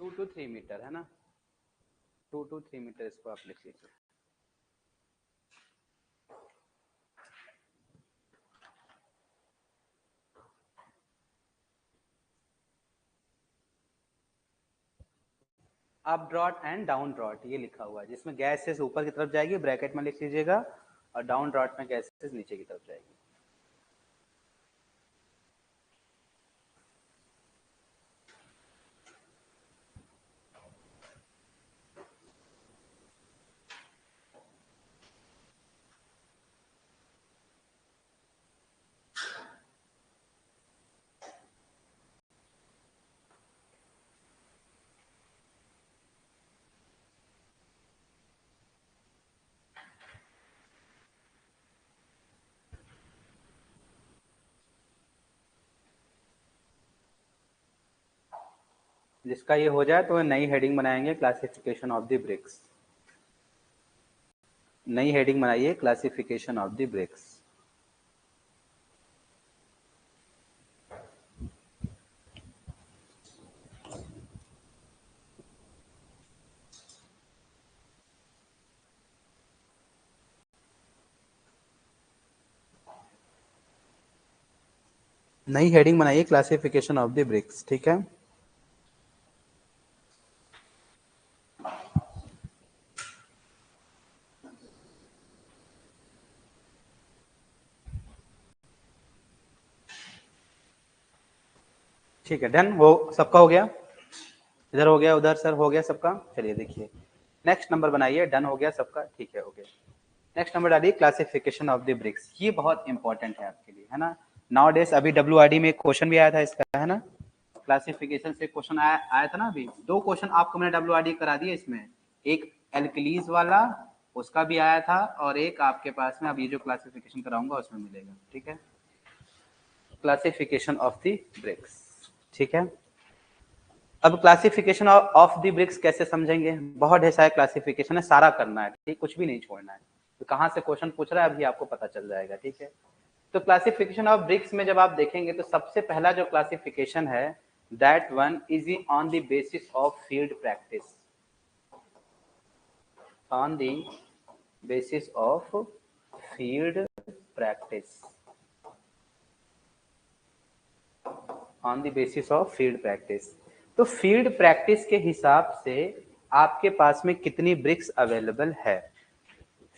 टू टू थ्री मीटर है ना, 2 to 3 मीटर, इसको आप लिख लीजिए। Up draught and down draught ये लिखा हुआ है, जिसमें गैसेस ऊपर की तरफ जाएगी, ब्रैकेट में लिख लीजिएगा, और डाउन ड्रॉट में गैसेस नीचे की तरफ जाएगी। जिसका ये हो जाए तो नई हेडिंग बनाएंगे, क्लासिफिकेशन ऑफ द ब्रिक्स। नई हेडिंग बनाइए, क्लासिफिकेशन ऑफ द ब्रिक्स। नई हेडिंग बनाइए, क्लासिफिकेशन ऑफ द ब्रिक्स, ठीक है। ठीक है, डन, वो सबका हो गया, इधर हो गया, उधर सर हो गया सबका। चलिए देखिए, नेक्स्ट नंबर बनाइए, डन हो गया सबका, ठीक है, हो गया। नेक्स्ट नंबर डालिए, क्लासिफिकेशन ऑफ द ब्रिक्स। ये बहुत इंपॉर्टेंट है आपके लिए, है ना। नाउ डेज अभी WRD में एक क्वेश्चन भी आया था इसका, है ना, क्लासिफिकेशन से क्वेश्चन आया था ना। अभी 2 क्वेश्चन आपको मैंने WRD करा दिए इसमें, एक एल्कलीज वाला उसका भी आया था, और एक आपके पास में अब ये जो क्लासिफिकेशन कराऊंगा उसमें मिलेगा, ठीक है। क्लासिफिकेशन ऑफ द ब्रिक्स, ठीक है। अब क्लासिफिकेशन ऑफ द ब्रिक्स कैसे समझेंगे, बहुत ढेर सारे क्लासिफिकेशन है, सारा करना है, ठीक, कुछ भी नहीं छोड़ना है। तो कहाँ से क्वेश्चन पूछ रहा है अभी आपको पता चल जाएगा, ठीक है। तो क्लासिफिकेशन ऑफ ब्रिक्स में जब आप देखेंगे तो सबसे पहला जो क्लासिफिकेशन है, that one is on the basis of field practice, on the basis of field practice, on the basis of field practice. तो फील्ड प्रैक्टिस के हिसाब से आपके पास में कितनी ब्रिक्स अवेलेबल है,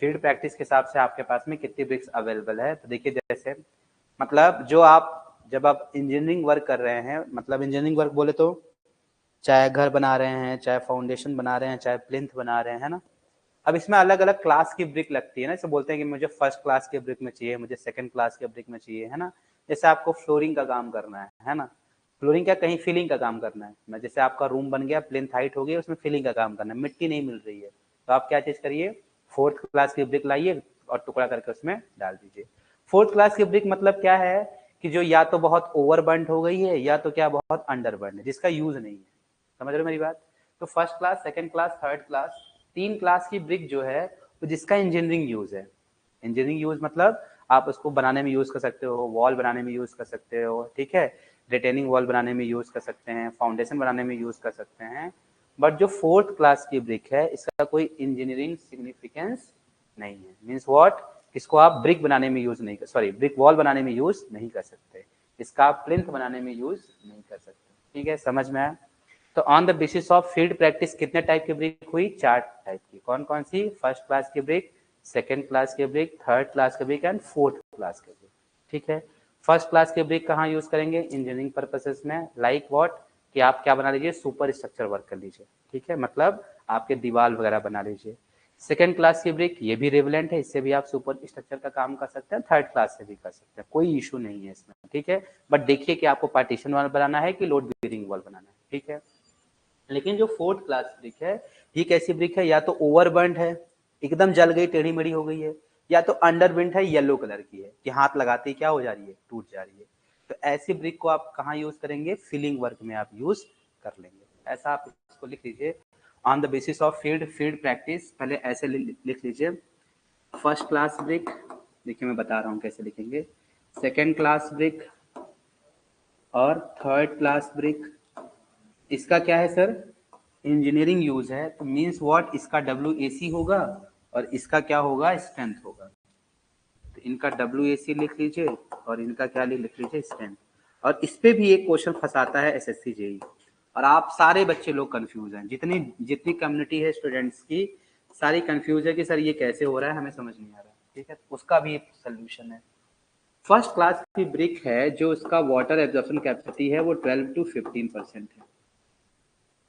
फील्ड प्रैक्टिस के हिसाब से आपके पास में कितनी ब्रिक्स अवेलेबल है। तो देखिए जैसे मतलब जो आप जब आप इंजीनियरिंग वर्क कर रहे हैं, मतलब इंजीनियरिंग वर्क बोले तो चाहे घर बना रहे हैं, चाहे फाउंडेशन बना रहे हैं, चाहे प्लिंथ बना रहे हैं ना, अब इसमें अलग अलग क्लास की ब्रिक लगती है ना। जैसे बोलते हैं कि मुझे फर्स्ट क्लास के ब्रिक में चाहिए, मुझे सेकंड क्लास के ब्रिक में चाहिए, है ना। जैसे आपको फ्लोरिंग का काम करना है ना, फ्लोरिंग क्या कहीं फिलिंग का काम करना है, मैं जैसे आपका रूम बन गया, प्लिंथ हाइट हो गई, उसमें फिलिंग का काम करना है, मिट्टी नहीं मिल रही है, तो आप क्या चीज करिए, फोर्थ क्लास की ब्रिक लाइए और टुकड़ा करके उसमें डाल दीजिए। फोर्थ क्लास की ब्रिक मतलब क्या है कि जो या तो बहुत ओवर बर्न्ड हो गई है या तो क्या बहुत अंडर बर्न्ड है, जिसका यूज नहीं है। समझ रहे हो मेरी बात। तो first class, second class, third class, 3 class की ब्रिक जो है तो जिसका इंजीनियरिंग यूज है। इंजीनियरिंग यूज मतलब आप उसको बनाने में यूज कर सकते हो, वॉल बनाने में यूज कर सकते हो, ठीक है, रिटेनिंग वॉल बनाने में यूज कर सकते हैं, फाउंडेशन बनाने में यूज कर सकते हैं। बट जो फोर्थ क्लास की ब्रिक है इसका कोई इंजीनियरिंग सिग्निफिकेंस नहीं है। मीन्स व्हाट, इसको आप ब्रिक बनाने में यूज नहीं कर, सॉरी ब्रिक वॉल बनाने में यूज नहीं कर सकते, इसका आप प्लिंथ बनाने में यूज नहीं कर सकते। ठीक है, समझ में आया। तो on the basis of field practice कितने टाइप की ब्रिक हुई, 4 टाइप की। कौन कौन सी, फर्स्ट क्लास की ब्रिक, सेकेंड क्लास के ब्रिक, थर्ड क्लास के ब्रिक एंड फोर्थ क्लास के ब्रिक। ठीक है, फर्स्ट क्लास के ब्रिक कहाँ यूज करेंगे, इंजीनियरिंग पर्पसेस में, लाइक व्हाट कि आप क्या बना लीजिए, सुपर स्ट्रक्चर वर्क कर लीजिए, ठीक है, मतलब आपके दीवार वगैरह बना लीजिए। सेकेंड क्लास की ब्रिक ये भी रेवलेंट है, इससे भी आप सुपर स्ट्रक्चर का काम कर सकते हैं, थर्ड क्लास से भी कर सकते हैं, कोई इशू नहीं है इसमें, ठीक है। बट देखिए कि आपको पार्टीशन वॉल बनाना है कि लोड बेयरिंग वॉल बनाना है, ठीक है। लेकिन जो फोर्थ क्लास ब्रिक है ये कैसी ब्रिक है, या तो ओवरबर्न्ड है, एकदम जल गई, टेढ़ी मेढ़ी हो गई है, या तो अंडरबिंट है, येलो कलर की है कि हाथ लगाते ही क्या हो जा रही है, टूट जा रही है। तो ऐसी ब्रिक को आप कहाँ यूज करेंगे, फिलिंग वर्क में आप यूज कर लेंगे। ऐसा आप इसको लिख लीजिए on the basis of field practice. पहले ऐसे लिख लीजिए, फर्स्ट क्लास ब्रिक, देखिए मैं बता रहा हूँ कैसे लिखेंगे, सेकेंड क्लास ब्रिक और थर्ड क्लास ब्रिक। इसका क्या है सर, इंजीनियरिंग यूज है, तो मीन्स व्हाट, इसका WAC होगा और इसका क्या होगा, स्ट्रेंथ होगा। तो इनका WAC लिख लीजिए और इनका क्या लिख लीजिए, स्ट्रेंथ। और इस पे भी एक क्वेश्चन फंसाता है SSC JEE, और आप सारे बच्चे लोग कंफ्यूज हैं, जितनी जितनी कम्युनिटी है स्टूडेंट्स की, सारी कंफ्यूज है कि सर ये कैसे हो रहा है, हमें समझ नहीं आ रहा, ठीक है। उसका भी एक सोल्यूशन है। फर्स्ट क्लास की ब्रिक है जो उसका वाटर एब्जॉर्प्शन कैपेसिटी है वो 12 to 15% है।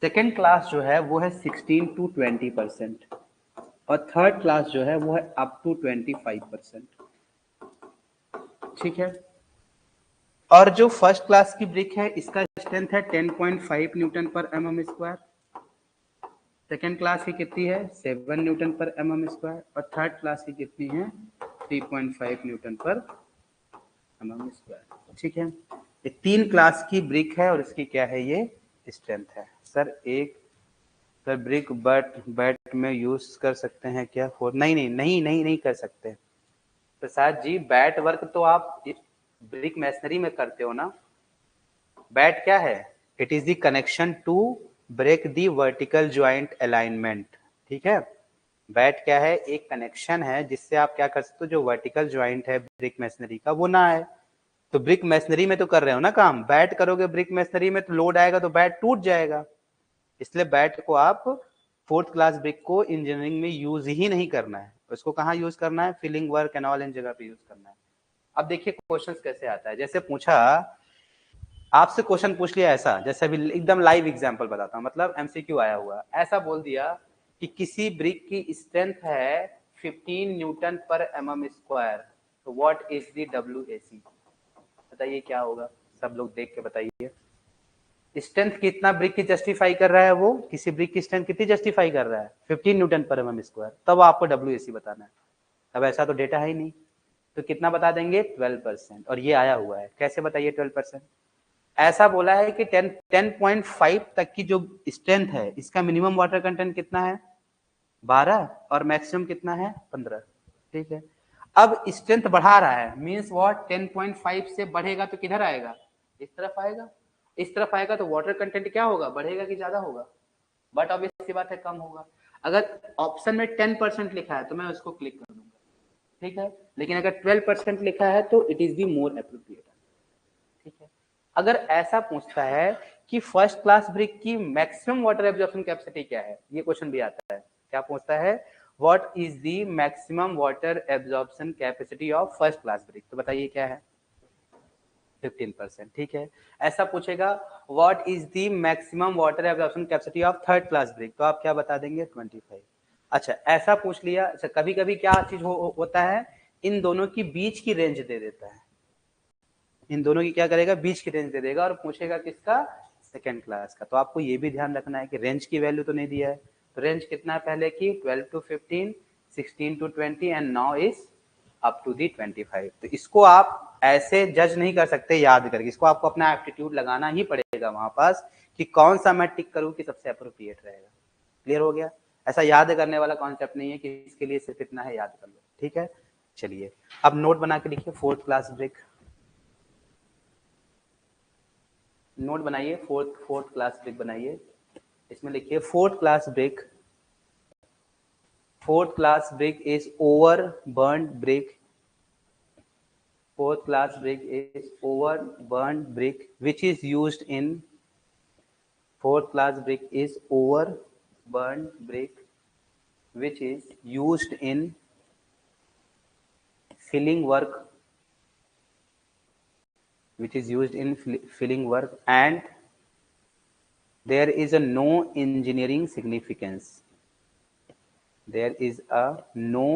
सेकेंड क्लास जो है वो है 16 to 20%, और थर्ड क्लास जो है वो है अप टू 25%, ठीक है। और जो फर्स्ट क्लास की ब्रिक है इसका स्ट्रेंथ है 10.5 न्यूटन पर mm स्क्वायर, सेकेंड क्लास की कितनी है 7 न्यूटन पर mm स्क्वायर, और थर्ड क्लास की कितनी है 3.5 न्यूटन पर mm स्क्वायर, ठीक है। ये 3 क्लास की ब्रिक है और इसकी क्या है, ये स्ट्रेंथ है। सर एक सर ब्रिक बैट में यूज कर सकते हैं क्या, फोर, नहीं नहीं नहीं नहीं नहीं कर सकते प्रसाद जी, बैट वर्क तो आप ब्रिक मैसनरी में करते हो ना। बैट क्या है, it is the connection to break the vertical joint alignment, ठीक है। बैट क्या है, एक कनेक्शन है जिससे आप क्या कर सकते हो, जो वर्टिकल ज्वाइंट है ब्रिक मैसनरी का वो ना है। तो ब्रिक मैसनरी में तो कर रहे हो ना काम, बैट करोगे ब्रिक मैसनरी में तो लोड आएगा तो बैट टूट जाएगा। इसलिए बैट को आप फोर्थ क्लास ब्रिक को इंजीनियरिंग में यूज ही नहीं करना है, उसको कहाँ यूज करना है, फिलिंग वर्क एंड ऑल इन जगह पे यूज करना है। अब देखिए क्वेश्चन कैसे आता है, जैसे पूछा आपसे, क्वेश्चन पूछ लिया ऐसा, जैसे अभी एकदम लाइव एग्जांपल बताता हूँ, मतलब MCQ आया हुआ, ऐसा बोल दिया कि किसी ब्रिक की स्ट्रेंथ है 15 न्यूटन पर mm स्क्वायर, तो व्हाट इज द WAC, बताइए क्या होगा, सब लोग देख के बताइए। स्ट्रेंथ कितना ब्रिक की जस्टिफाई कर रहा है, वो किसी ब्रिक की स्ट्रेंथ कितनी जस्टिफाई कर रहा है 15 न्यूटन पर mm स्क्वायर, तब आपको WAC बताना है। अब ऐसा तो डेटा है ही नहीं, तो कितना बता देंगे 12%, और ये आया हुआ है, कैसे बताइए 12%। ऐसा बोला है कि 10.5 तक की जो स्ट्रेंथ है इसका मिनिमम वाटर कंटेंट कितना है 12, और मैक्सिमम कितना है 15, ठीक है। अब स्ट्रेंथ बढ़ा रहा है, मींस व्हाट, 10.5 से बढ़ेगा तो किधर आएगा, इस तरफ आएगा, इस तरफ आएगा तो वाटर कंटेंट क्या होगा, बढ़ेगा कि ज्यादा होगा, बट ऑब्वियस सी बात है कम होगा। अगर ऑप्शन में 10% लिखा है तो मैं उसको क्लिक कर दूंगा, ठीक है। लेकिन अगर 12% लिखा है तो it is be more appropriate, ठीक है। अगर ऐसा पूछता है कि फर्स्ट क्लास ब्रिक की मैक्सिमम वाटर एब्जॉर्प्शन कैपेसिटी क्या है, ये क्वेश्चन भी आता है। क्या पूछता है? What is the maximum water absorption capacity of first class brick, तो बताइए क्या है? 15%, ठीक है। ऐसा पूछेगा what is the maximum water absorption capacity of third class brick, तो आप क्या बता देंगे? 25। अच्छा, ऐसा पूछ लिया। अच्छा, कभी कभी क्या चीज होता है, इन दोनों की बीच की रेंज दे देता है, इन दोनों की क्या करेगा? बीच की रेंज दे देगा और पूछेगा किसका? सेकेंड क्लास का। तो आपको ये भी ध्यान रखना है कि रेंज की वैल्यू तो नहीं दिया है, तो रेंज कितना है पहले की? 12 to 15, 16 to 20 and now is up to the 25। तो इसको आप ऐसे जज नहीं कर सकते याद करके, इसको आपको अपना एप्टीट्यूड लगाना ही पड़ेगा वहां पास कि कौन सा मैं टिक करूं कि सबसे अप्रोप्रिएट रहेगा। क्लियर हो गया? ऐसा याद करने वाला कॉन्सेप्ट नहीं है कि इसके लिए सिर्फ इतना है, याद कर लो, ठीक है। चलिए अब नोट बना के लिखिए, फोर्थ क्लास ब्रेक। नोट बनाइए, फोर्थ क्लास ब्रेक बनाइए। इसमें लिखिए fourth class brick, fourth class brick is over burn brick, fourth class brick is overburned brick which is used in, fourth class brick is overburned brick which is used in filling work, which is used in filling work, and there is a no engineering significance, there is a no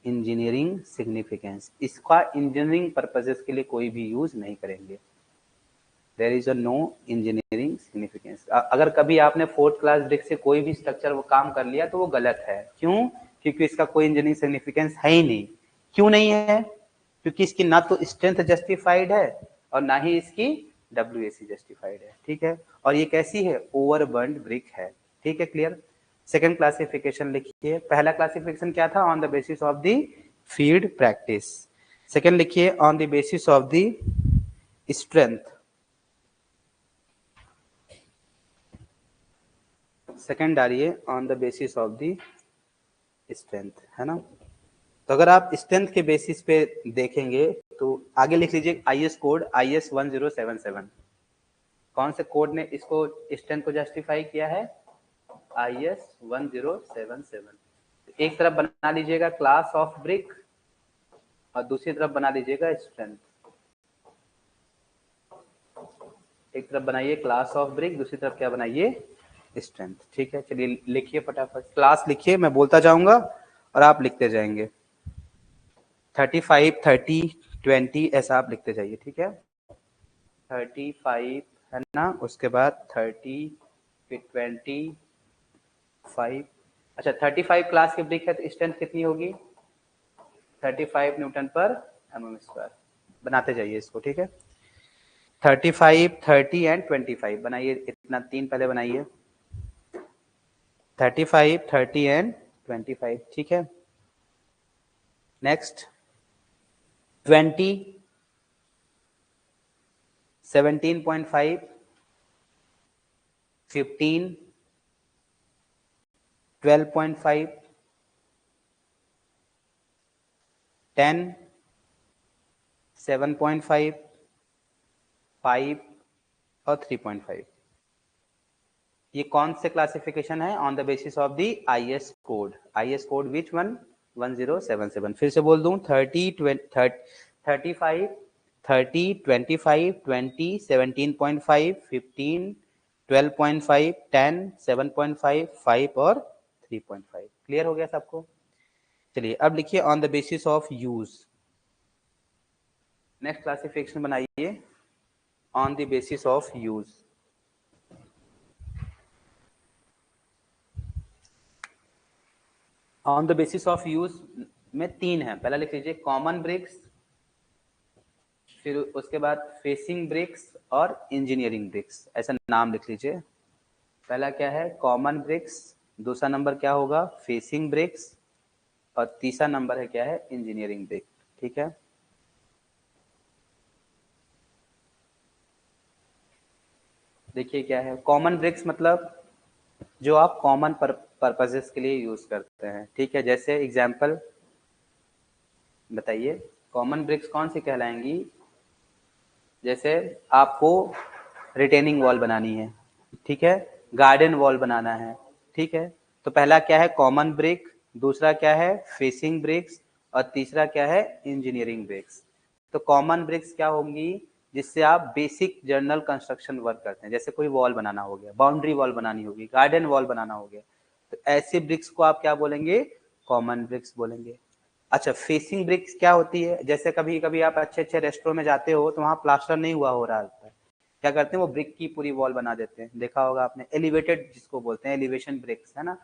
engineering significance, इसका engineering purposes के लिए कोई भी use नहीं करेंगे। There is a no engineering significance. अगर कभी आपने फोर्थ क्लास ब्रिक से कोई भी स्ट्रक्चर वो काम कर लिया तो वो गलत है। क्यों? क्योंकि इसका कोई इंजीनियरिंग सिग्निफिकेंस है ही नहीं। क्यों नहीं है? क्योंकि इसकी ना तो स्ट्रेंथ जस्टिफाइड है और ना ही इसकी WAC जस्टिफाइड है, ठीक है। और ये कैसी है? ओवरबर्न्ड ब्रिक है, ठीक है। क्लियर? सेकेंड क्लासिफिकेशन लिखिए। पहला क्लासिफिकेशन क्या था? On the basis of the field practice. Second लिखिए on the basis of the strength. Second डालिए on the basis of the strength, है ना। तो अगर आप स्ट्रेंथ के बेसिस पे देखेंगे तो आगे लिख लीजिए IS कोड IS 1077। कौन से कोड ने इसको स्ट्रेंथ को जस्टिफाई किया है? IS 1077। एक तरफ बना लीजिएगा क्लास ऑफ ब्रिक और दूसरी तरफ बना लीजिएगा स्ट्रेंथ। एक तरफ बनाइए क्लास ऑफ ब्रिक, दूसरी तरफ क्या बनाइए? स्ट्रेंथ, ठीक है। चलिए लिखिए फटाफट, क्लास लिखिए, मैं बोलता जाऊंगा और आप लिखते जाएंगे। 35, 30, 20 ऐसा आप लिखते जाइए, ठीक है। 35 है ना, उसके बाद 30, फिर 25। अच्छा 35 क्लास की ब्रिक है तो स्ट्रेंथ कितनी होगी? 35 न्यूटन पर mm²। बनाते जाइए इसको, ठीक है। 35, 30 एंड 25 बनाइए, इतना तीन पहले बनाइए। 35, 30 एंड 25, ठीक है। नेक्स्ट 20, 17.5, 15, 12.5, 10, 7.5, 5 और 3.5। ये कौन से क्लासिफिकेशन है? On the basis of the IS code. IS code which one? 1077। फिर से बोल दूं, 30, 35, 30, 25, 20, 17.5, 15, 12.5, 10, 7.5, 5 और 3.5। क्लियर हो गया सबको? चलिए अब लिखिए on the basis of use. Next classification बनाइए on the basis of use. On the basis of use में तीन है। पहला लिख लीजिए कॉमन ब्रिक्स, फिर उसके बाद फेसिंग ब्रिक्स और इंजीनियरिंग ब्रिक्स, ऐसा नाम लिख लीजिए। पहला क्या है? कॉमन ब्रिक्स, दूसरा नंबर क्या होगा? फेसिंग ब्रिक्स, और तीसरा नंबर है क्या है? इंजीनियरिंग ब्रिक, ठीक है। देखिए क्या है कॉमन ब्रिक्स, मतलब जो आप कॉमन पर पर्पसेस के लिए यूज करते हैं, ठीक है। जैसे एग्जाम्पल बताइए, कॉमन ब्रिक्स कौन सी कहलाएंगी? जैसे आपको रिटेनिंग वॉल बनानी है, ठीक है, गार्डन वॉल बनाना है, ठीक है, तो पहला क्या है? कॉमन ब्रिक, दूसरा क्या है? फेसिंग ब्रिक्स, और तीसरा क्या है? Engineering bricks. तो कॉमन ब्रिक्स क्या होंगी? जिससे आप बेसिक जर्नल कंस्ट्रक्शन वर्क करते हैं, जैसे कोई वॉल बनाना हो गया, बाउंड्री वॉल बनानी होगी, गार्डन वॉल बनाना हो गया, तो ऐसे ब्रिक्स को आप क्या बोलेंगे? कॉमन ब्रिक्स बोलेंगे। अच्छा, फेसिंग ब्रिक्स क्या होती है? जैसे कभी कभी आप अच्छे अच्छे रेस्टोरेंट में जाते हो तो वहाँ प्लास्टर नहीं हुआ हो रहा होता है, क्या करते हैं? वो ब्रिक की पूरी वॉल बना देते हैं, देखा होगा आपने, एलिवेटेड जिसको बोलते हैं, एलिवेशन ब्रिक्स, है ना।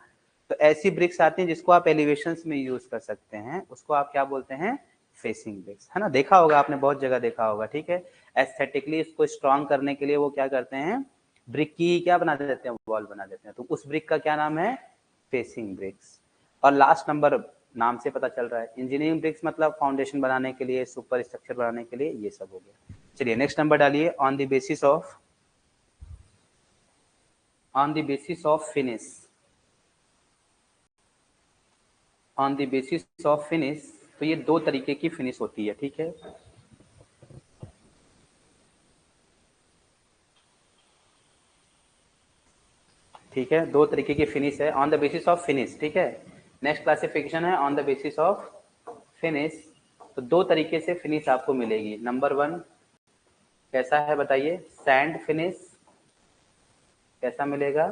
तो ऐसी ब्रिक्स आती हैं जिसको आप एलिवेशन में यूज कर सकते हैं, उसको आप क्या बोलते हैं? फेसिंग ब्रिक्स, है ना। देखा होगा आपने, बहुत जगह देखा होगा, ठीक है। एस्थेटिकली इसको स्ट्रॉन्ग करने के लिए वो क्या करते हैं? ब्रिक की क्या बना देते हैं? वॉल बना देते हैं, तो उस ब्रिक का क्या नाम है? Facing bricks. और लास्ट नंबर, नाम से पता चल रहा है, इंजीनियरिंग ब्रिक्स मतलब फाउंडेशन बनाने के लिए, सुपर स्ट्रक्चर बनाने के लिए, ये सब हो गया। चलिए नेक्स्ट नंबर डालिए, on the basis of finish, on the basis of finish. तो ये दो तरीके की फिनिश होती है, ठीक है। ठीक है, दो तरीके की फिनिश है, on the basis of finish, ठीक है। नेक्स्ट क्लासिफिकेशन है on the basis of finish. तो दो तरीके से फिनिश आपको मिलेगी। नंबर वन कैसा है बताइए? Sand finish. कैसा मिलेगा?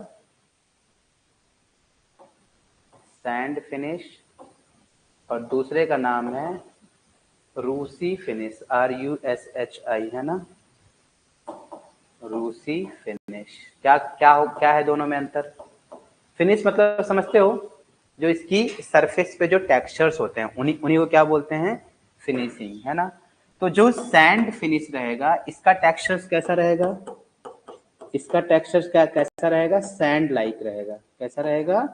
Sand finish. और दूसरे का नाम है रूसी फिनिश, RUSHI, है ना, रूसी फिनिश। क्या है दोनों में अंतर? फिनिश मतलब समझते हो, जो इसकी सरफेस पे जो टेक्सचर्स होते हैं उन्हीं उन्हीं को क्या बोलते हैं? फिनिशिंग, है ना। तो जो सैंड फिनिश रहेगा, इसका टेक्सचर्स कैसा रहेगा? इसका टेक्सचर कैसा रहेगा? सैंड लाइक रहेगा। कैसा रहेगा?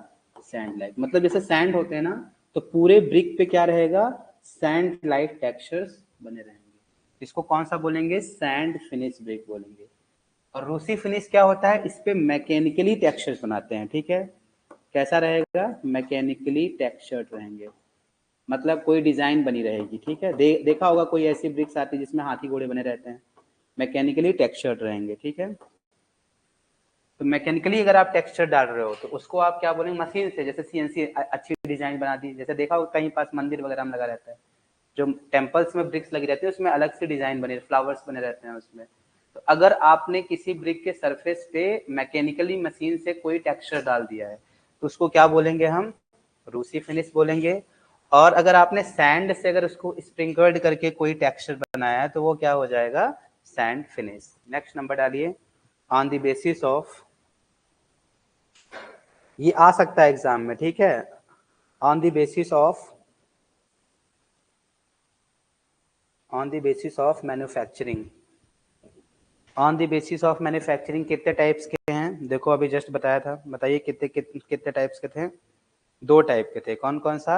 Sand like. मतलब जैसे सैंड होते हैं ना, तो पूरे ब्रिक पे क्या रहेगा? सैंड लाइक टेक्सचर्स बने रहेंगे। इसको कौन सा बोलेंगे? सैंड फिनिश ब्रिक बोलेंगे। और रूसी फिनिश क्या होता है? इस पे मैकेनिकली टेक्सचर्स बनाते हैं, ठीक है। कैसा रहेगा? मैकेनिकली टेक्सचर्ड रहेंगे, मतलब कोई डिजाइन बनी रहेगी, ठीक है। देखा होगा कोई ऐसी ब्रिक्स आती है जिसमें हाथी घोड़े बने रहते हैं, मैकेनिकली टेक्सचर्ड रहेंगे, ठीक है। तो मैकेनिकली अगर आप टेक्सचर डाल रहे हो तो उसको आप क्या बोलेंगे? मशीन से, जैसे CNC अच्छी डिजाइन बना दी, जैसे देखा होगा कहीं पास मंदिर वगैरह में लगा रहता है, जो टेम्पल्स में ब्रिक्स लगी रहती है उसमें अलग से डिजाइन बने, फ्लावर्स बने रहते हैं उसमें। तो अगर आपने किसी ब्रिक के सरफेस पे मैकेनिकली मशीन से कोई टेक्सचर डाल दिया है तो उसको क्या बोलेंगे हम? रूसी फिनिश बोलेंगे। और अगर आपने सैंड से अगर उसको स्प्रिंकल्ड करके कोई टेक्सचर बनाया है तो वो क्या हो जाएगा? Sand finish. नेक्स्ट नंबर डालिए, ऑन द बेसिस ऑफ, ये आ सकता है एग्जाम में, ठीक है। On the basis of, on the basis of manufacturing, on the basis of manufacturing कितने टाइप्स के हैं? देखो अभी जस्ट बताया था, बताइए कितने टाइप्स के थे? दो टाइप के थे, कौन कौन सा?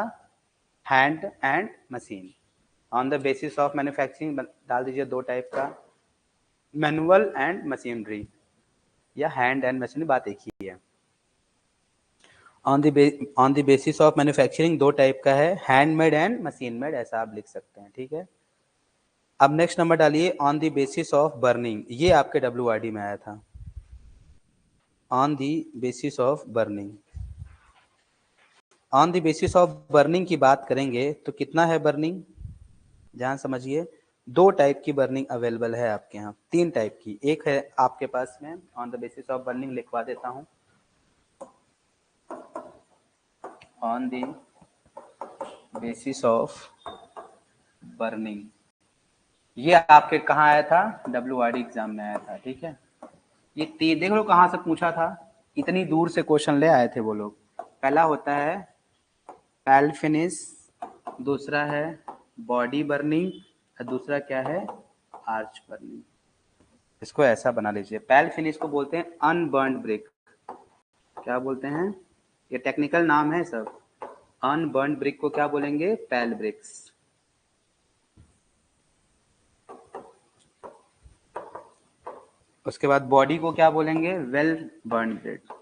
Hand and machine. On the basis of manufacturing डाल दीजिए दो टाइप का, मैनुअल एंड मशीनरी, या हैंड एंड मशीन, बात एक ही है। On the basis of manufacturing दो टाइप का है, हैंडमेड एंड मशीन मेड, ऐसा आप लिख सकते हैं, ठीक है। अब नेक्स्ट नंबर डालिए, on the basis of burning, ये आपके WRD में आया था। On the basis of burning, on the basis of burning की बात करेंगे तो कितना है बर्निंग? ध्यान समझिए, दो टाइप की बर्निंग अवेलेबल है आपके यहाँ, तीन टाइप की। एक है आपके पास में, on the basis of burning लिखवा देता हूँ, on the basis of burning, ये आपके कहाँ आया था? WRD एग्जाम में आया था, ठीक है। ये देख लो कहाँ से पूछा था, इतनी दूर से क्वेश्चन ले आए थे वो लोग। पहला होता है पैल फिनिश, दूसरा है बॉडी बर्निंग, और दूसरा क्या है? Arch burning. इसको ऐसा बना लीजिए, पैल फिनिश को बोलते हैं अनबर्न्ड ब्रिक। क्या बोलते हैं? ये टेक्निकल नाम है सब। अनबर्न्ड ब्रिक को क्या बोलेंगे? पैल ब्रिक्स। उसके बाद बॉडी को क्या बोलेंगे? Well burn brick.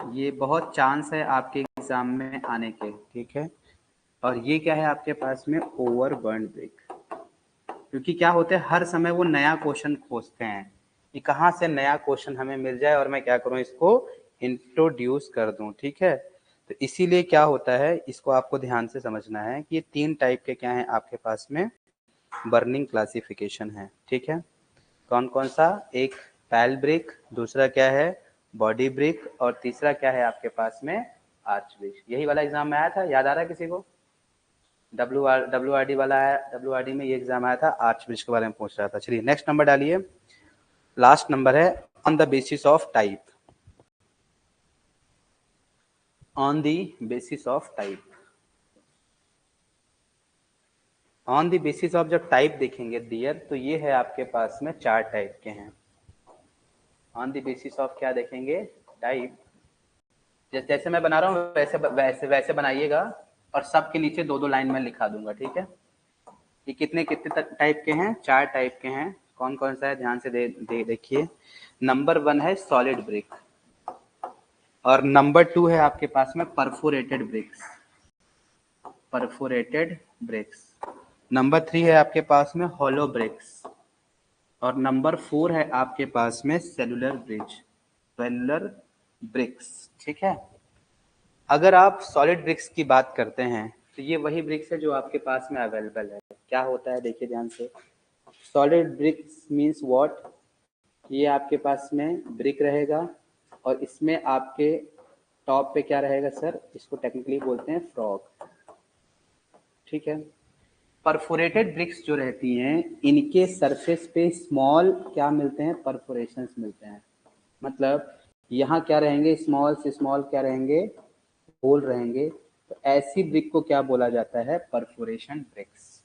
ये बहुत चांस है आपके एग्जाम में आने के, ठीक है। और ये क्या है आपके पास में, ओवरबर्न ब्रिक। क्योंकि क्या होता है, हर समय वो नया क्वेश्चन खोजते हैं कि कहाँ से नया क्वेश्चन हमें मिल जाए और मैं क्या करूँ, इसको इंट्रोड्यूस कर दूं, ठीक है। तो इसीलिए क्या होता है, इसको आपको ध्यान से समझना है कि ये 3 टाइप के क्या हैं आपके पास में बर्निंग क्लासिफिकेशन है, ठीक है। कौन कौन सा, एक पैल ब्रिक, दूसरा क्या है बॉडी ब्रिक, और तीसरा क्या है आपके पास में आर्च ब्रिक। यही वाला एग्जाम में आया था, याद आ रहा है किसी को? WRD वाला है, WRD में ये एग्जाम आया था, आर्च ब्रिज के बारे में पूछ रहा था। चलिए नेक्स्ट नंबर डालिए, लास्ट नंबर है on the basis of type. On the basis of type, on the basis of जब टाइप देखेंगे डियर, तो ये है आपके पास में 4 टाइप के हैं। ऑन द बेसिस ऑफ क्या देखेंगे, टाइप। जैसे मैं बना रहा हूँ वैसे वैसे वैसे बनाइएगा, और सबके नीचे 2-2 लाइन में लिखा दूंगा, ठीक है। ये कितने कितने टाइप के हैं, 4 टाइप के हैं। कौन कौन सा है, ध्यान से देखिए। नंबर 1 है सॉलिड ब्रिक, और नंबर 2 है आपके पास में perforated bricks, perforated bricks. Number 3 है आपके पास में हॉलो ब्रिक्स, और नंबर 4 है आपके पास में सेलुलर ब्रिज, सेलुलर ब्रिक्स, ठीक है। अगर आप सॉलिड ब्रिक्स की बात करते हैं तो ये वही ब्रिक्स है जो आपके पास में अवेलेबल है। क्या होता है देखिए ध्यान से, सॉलिड ब्रिक्स मींस व्हाट, ये आपके पास में ब्रिक रहेगा और इसमें आपके टॉप पे क्या रहेगा सर, इसको टेक्निकली बोलते हैं फ्रॉग, ठीक है। परफोरेटेड ब्रिक्स जो रहती हैं, इनके सरफेस पे स्मॉल क्या मिलते हैं, परफोरेशंस मिलते हैं। मतलब यहाँ क्या रहेंगे, स्मॉल से स्मॉल क्या रहेंगे, होल रहेंगे। तो ऐसी ब्रिक को क्या बोला जाता है, परफोरेशन ब्रिक्स।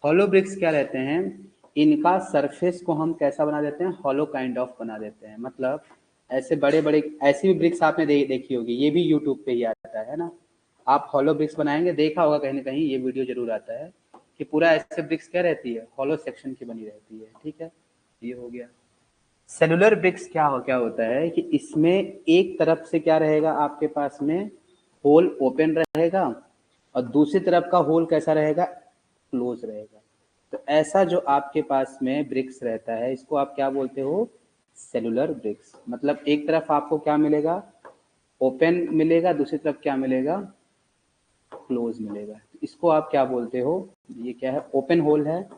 हॉलो ब्रिक्स क्या रहते हैं, इनका सरफेस को हम कैसा बना देते हैं, हॉलो काइंड ऑफ बना देते हैं। मतलब ऐसे बड़े बड़े ऐसी भी ब्रिक्स आपने देखी होगी, ये भी यूट्यूब पे ही आता है ना। आप हॉलो ब्रिक्स बनाएंगे, देखा होगा कहीं ना कहीं, ये वीडियो जरूर आता है कि पूरा ऐसे ब्रिक्स क्या रहती है, हॉलो सेक्शन की बनी रहती है, ठीक है। ये हो गया। सेलुलर ब्रिक्स क्या होता है कि इसमें एक तरफ से क्या रहेगा आपके पास में, होल ओपन रहेगा, और दूसरी तरफ का होल कैसा रहेगा, क्लोज रहेगा। तो ऐसा जो आपके पास में ब्रिक्स रहता है, इसको आप क्या बोलते हो, सेलुलर ब्रिक्स। मतलब एक तरफ आपको क्या मिलेगा, ओपन मिलेगा, दूसरी तरफ क्या मिलेगा, क्लोज मिलेगा। इसको आप क्या बोलते हो, ये क्या है, ओपन होल है,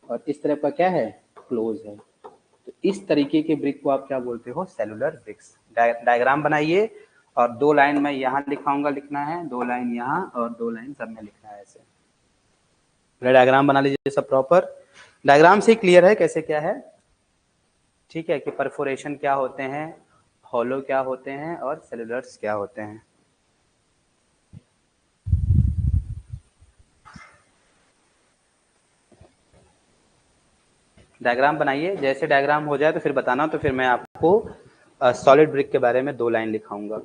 और इस तरफ का क्या है, क्लोज है। तो इस तरीके के ब्रिक को आप क्या बोलते हो, सेलुलर ब्रिक्स। डायग्राम बनाइए, और 2 लाइन मैं यहाँ लिखाऊंगा, लिखना है 2 लाइन यहाँ और 2 लाइन सब में लिखना है। ऐसे डायग्राम बना लीजिए सब प्रॉपर। डायग्राम से क्लियर है कैसे क्या है, ठीक है, कि परफोरेशन क्या होते हैं, हॉलो क्या होते हैं, और सेलुलर्स क्या होते हैं। डायग्राम बनाइए, जैसे डायग्राम हो जाए तो फिर बताना, तो फिर मैं आपको सॉलिड ब्रिक के बारे में 2 लाइन लिखाऊंगा।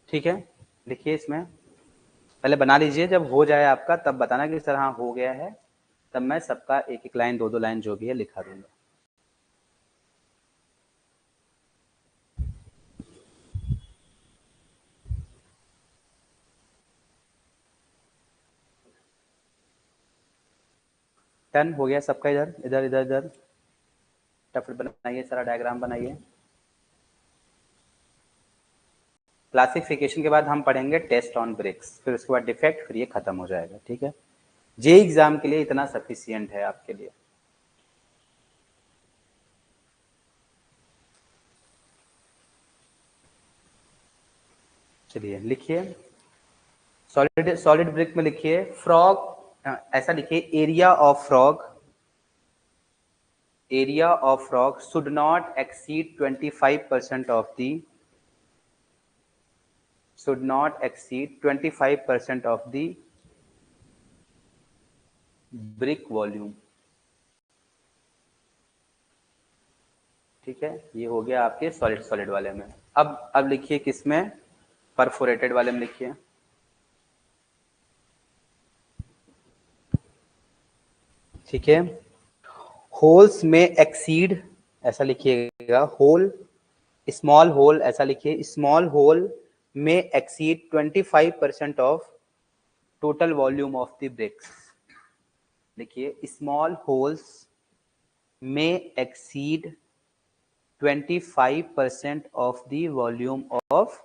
ठीक है, लिखिए इसमें, पहले बना लीजिए, जब हो जाए आपका तब बताना कि सर हाँ हो गया है, तब मैं सबका एक एक लाइन 2-2 लाइन जो भी है लिखा दूंगा। डन हो गया सबका, इधर इधर इधर इधर फटाफट बनाइए, सारा डायग्राम बनाइए। क्लासिफिकेशन के बाद हम पढ़ेंगे टेस्ट ऑन ब्रिक्स, फिर उसके बाद डिफेक्ट, फिर ये खत्म हो जाएगा, ठीक है। जे एग्जाम के लिए इतना सफिशियंट है आपके लिए। चलिए लिखिए, सॉलिड सॉलिड ब्रिक में लिखिए फ्रॉग, ऐसा लिखिए, area of frog, area of frog should not exceed 25% of the, should not exceed 25% of the brick volume, ठीक है। ये हो गया आपके सॉलिड सॉलिड वाले में। अब लिखिए किसमें, परफोरेटेड वाले में लिखिए। ठीक है। होल्स में एक्सीड ऐसा लिखिएगा, होल स्मॉल होल ऐसा लिखिए, स्मॉल होल में exceed 25% of total volume of the bricks. देखिए स्मॉल होल्स में exceed 25% of the volume of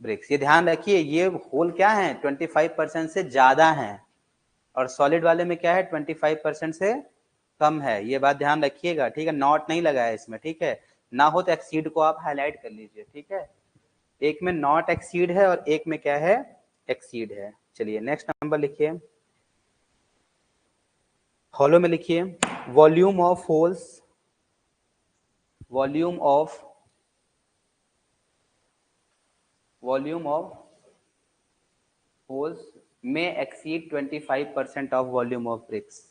bricks. ये ध्यान रखिए, ये होल क्या है 25% से ज्यादा है, और सॉलिड वाले में क्या है 25% से कम है। ये बात ध्यान रखिएगा, ठीक है। नॉट नहीं लगा है इसमें, ठीक है। ना हो तो एक्सीड को आप हाईलाइट कर लीजिए, ठीक है। एक में नॉट एक्सीड है और एक में क्या है, एक्सीड है। चलिए नेक्स्ट नंबर लिखिए, हॉलो में लिखिए, volume of holes, volume of holes में exceed 25% of volume of bricks.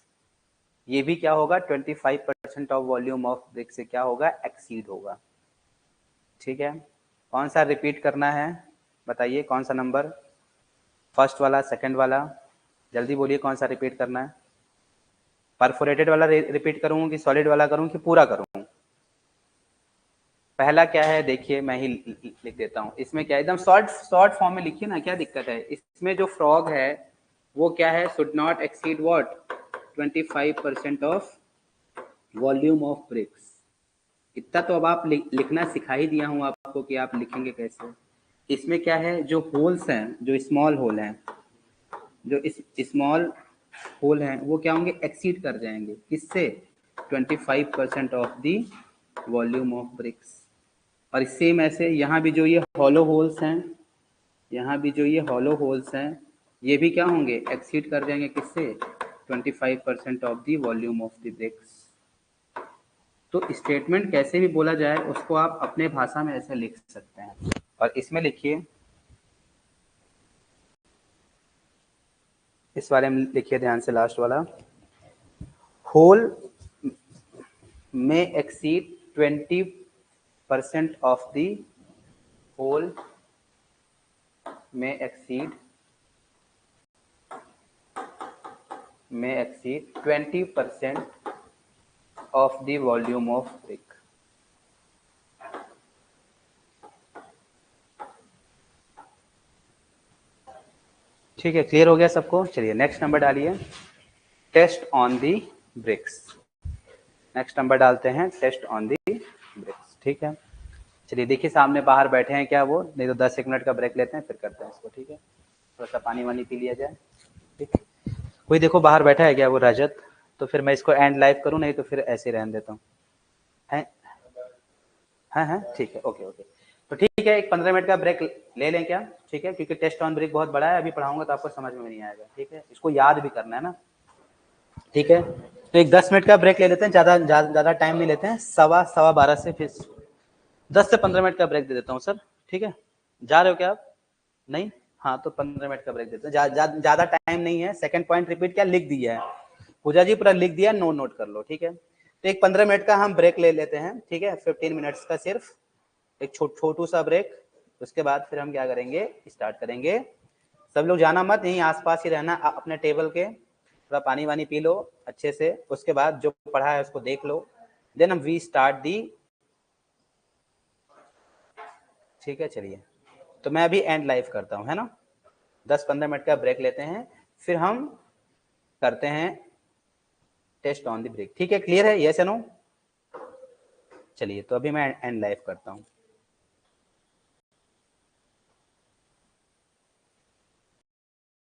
ये भी क्या होगा 25% ऑफ वॉल्यूम ऑफ ब्रिक्स से क्या होगा, एक्सीड होगा, ठीक है। कौन सा रिपीट करना है बताइए, कौन सा नंबर, फर्स्ट वाला सेकंड वाला, जल्दी बोलिए कौन सा रिपीट करना है। परफोरेटेड वाला रिपीट करूँ कि सॉलिड वाला करूँ कि पूरा करूँ। पहला क्या है देखिए, मैं ही लिख देता हूँ। इसमें क्या एकदम शॉर्ट फॉर्म में लिखिए ना, क्या दिक्कत है। इसमें जो फ्रॉग है वो क्या है, should not exceed what 25% of volume of BRICS. इतना तो अब आप लिखना सिखा ही दिया हूँ आपको कि आप लिखेंगे कैसे। इसमें क्या है, जो होल्स हैं, जो स्मॉल होल हैं, जो इस स्मॉल होल हैं वो क्या होंगे, एक्सीड कर जाएंगे किससे, 25% of the volume of BRICS. और सेम ऐसे यहाँ भी जो ये हॉलो होल्स हैं, यहाँ भी जो ये हॉलो होल्स हैं, ये भी क्या होंगे, एक्सीड कर जाएंगे किससे, 25% of the volume of the bricks. तो स्टेटमेंट कैसे भी बोला जाए उसको आप अपने भाषा में ऐसे लिख सकते हैं। और इसमें लिखिए, इस बारे में लिखिए ध्यान से, लास्ट वाला, होल में एक्सीड 20% ऑफ दी होल में exceed 20% of the volume of brick. ठीक है, क्लियर हो गया सबको। चलिए नेक्स्ट नंबर डालिए, test on the bricks. Next number डालते हैं, टेस्ट ऑन दी ब्रिक्स, ठीक है। चलिए देखिए सामने बाहर बैठे हैं क्या वो, नहीं तो 10 मिनट का ब्रेक लेते हैं फिर करते हैं इसको, ठीक है। थोड़ा सा पानी वानी पी लिया जाए, ठीक। कोई देखो बाहर बैठा है क्या वो रजत, तो फिर मैं इसको एंड लाइव करूँ, नहीं तो फिर ऐसे ही रहने देता हूँ। है हाँ ठीक है, ओके ओके। तो ठीक है, एक 15 मिनट का ब्रेक ले लें क्या, ठीक है, क्योंकि टेस्ट ऑन ब्रेक बहुत बड़ा है, अभी पढ़ाऊंगा तो आपको समझ में नहीं आएगा, ठीक है। इसको याद भी करना है ना, ठीक है। तो एक 10 मिनट का ब्रेक ले लेते हैं, ज़्यादा टाइम नहीं लेते हैं, सवा 12 से फिर 10 से 15 मिनट का ब्रेक दे देता हूँ सर, ठीक है। जा रहे हो क्या आप, नहीं, हाँ तो 15 मिनट का ब्रेक देते हैं, ज़्यादा टाइम नहीं है। सेकंड पॉइंट रिपीट क्या लिख दिया है पूजा जी, पूरा लिख दिया, नोट कर लो, ठीक है। तो एक 15 मिनट का हम ब्रेक ले लेते हैं, ठीक है, 15 मिनट्स का सिर्फ एक छोटू सा ब्रेक। उसके बाद फिर हम क्या करेंगे, स्टार्ट करेंगे। सब लोग जाना मत, यहीं आसपास ही रहना अपने टेबल के, थोड़ा पानी वानी पी लो अच्छे से, उसके बाद जो पढ़ा है उसको देख लो, देन हम वी स्टार्ट दी, ठीक है। चलिए तो मैं अभी एंड लाइव करता हूँ, है ना। 10-15 मिनट का ब्रेक लेते हैं, फिर हम करते हैं टेस्ट ऑन द ब्रेक, ठीक है। क्लियर है, यस या नो। चलिए तो अभी मैं एंड लाइव करता हूँ।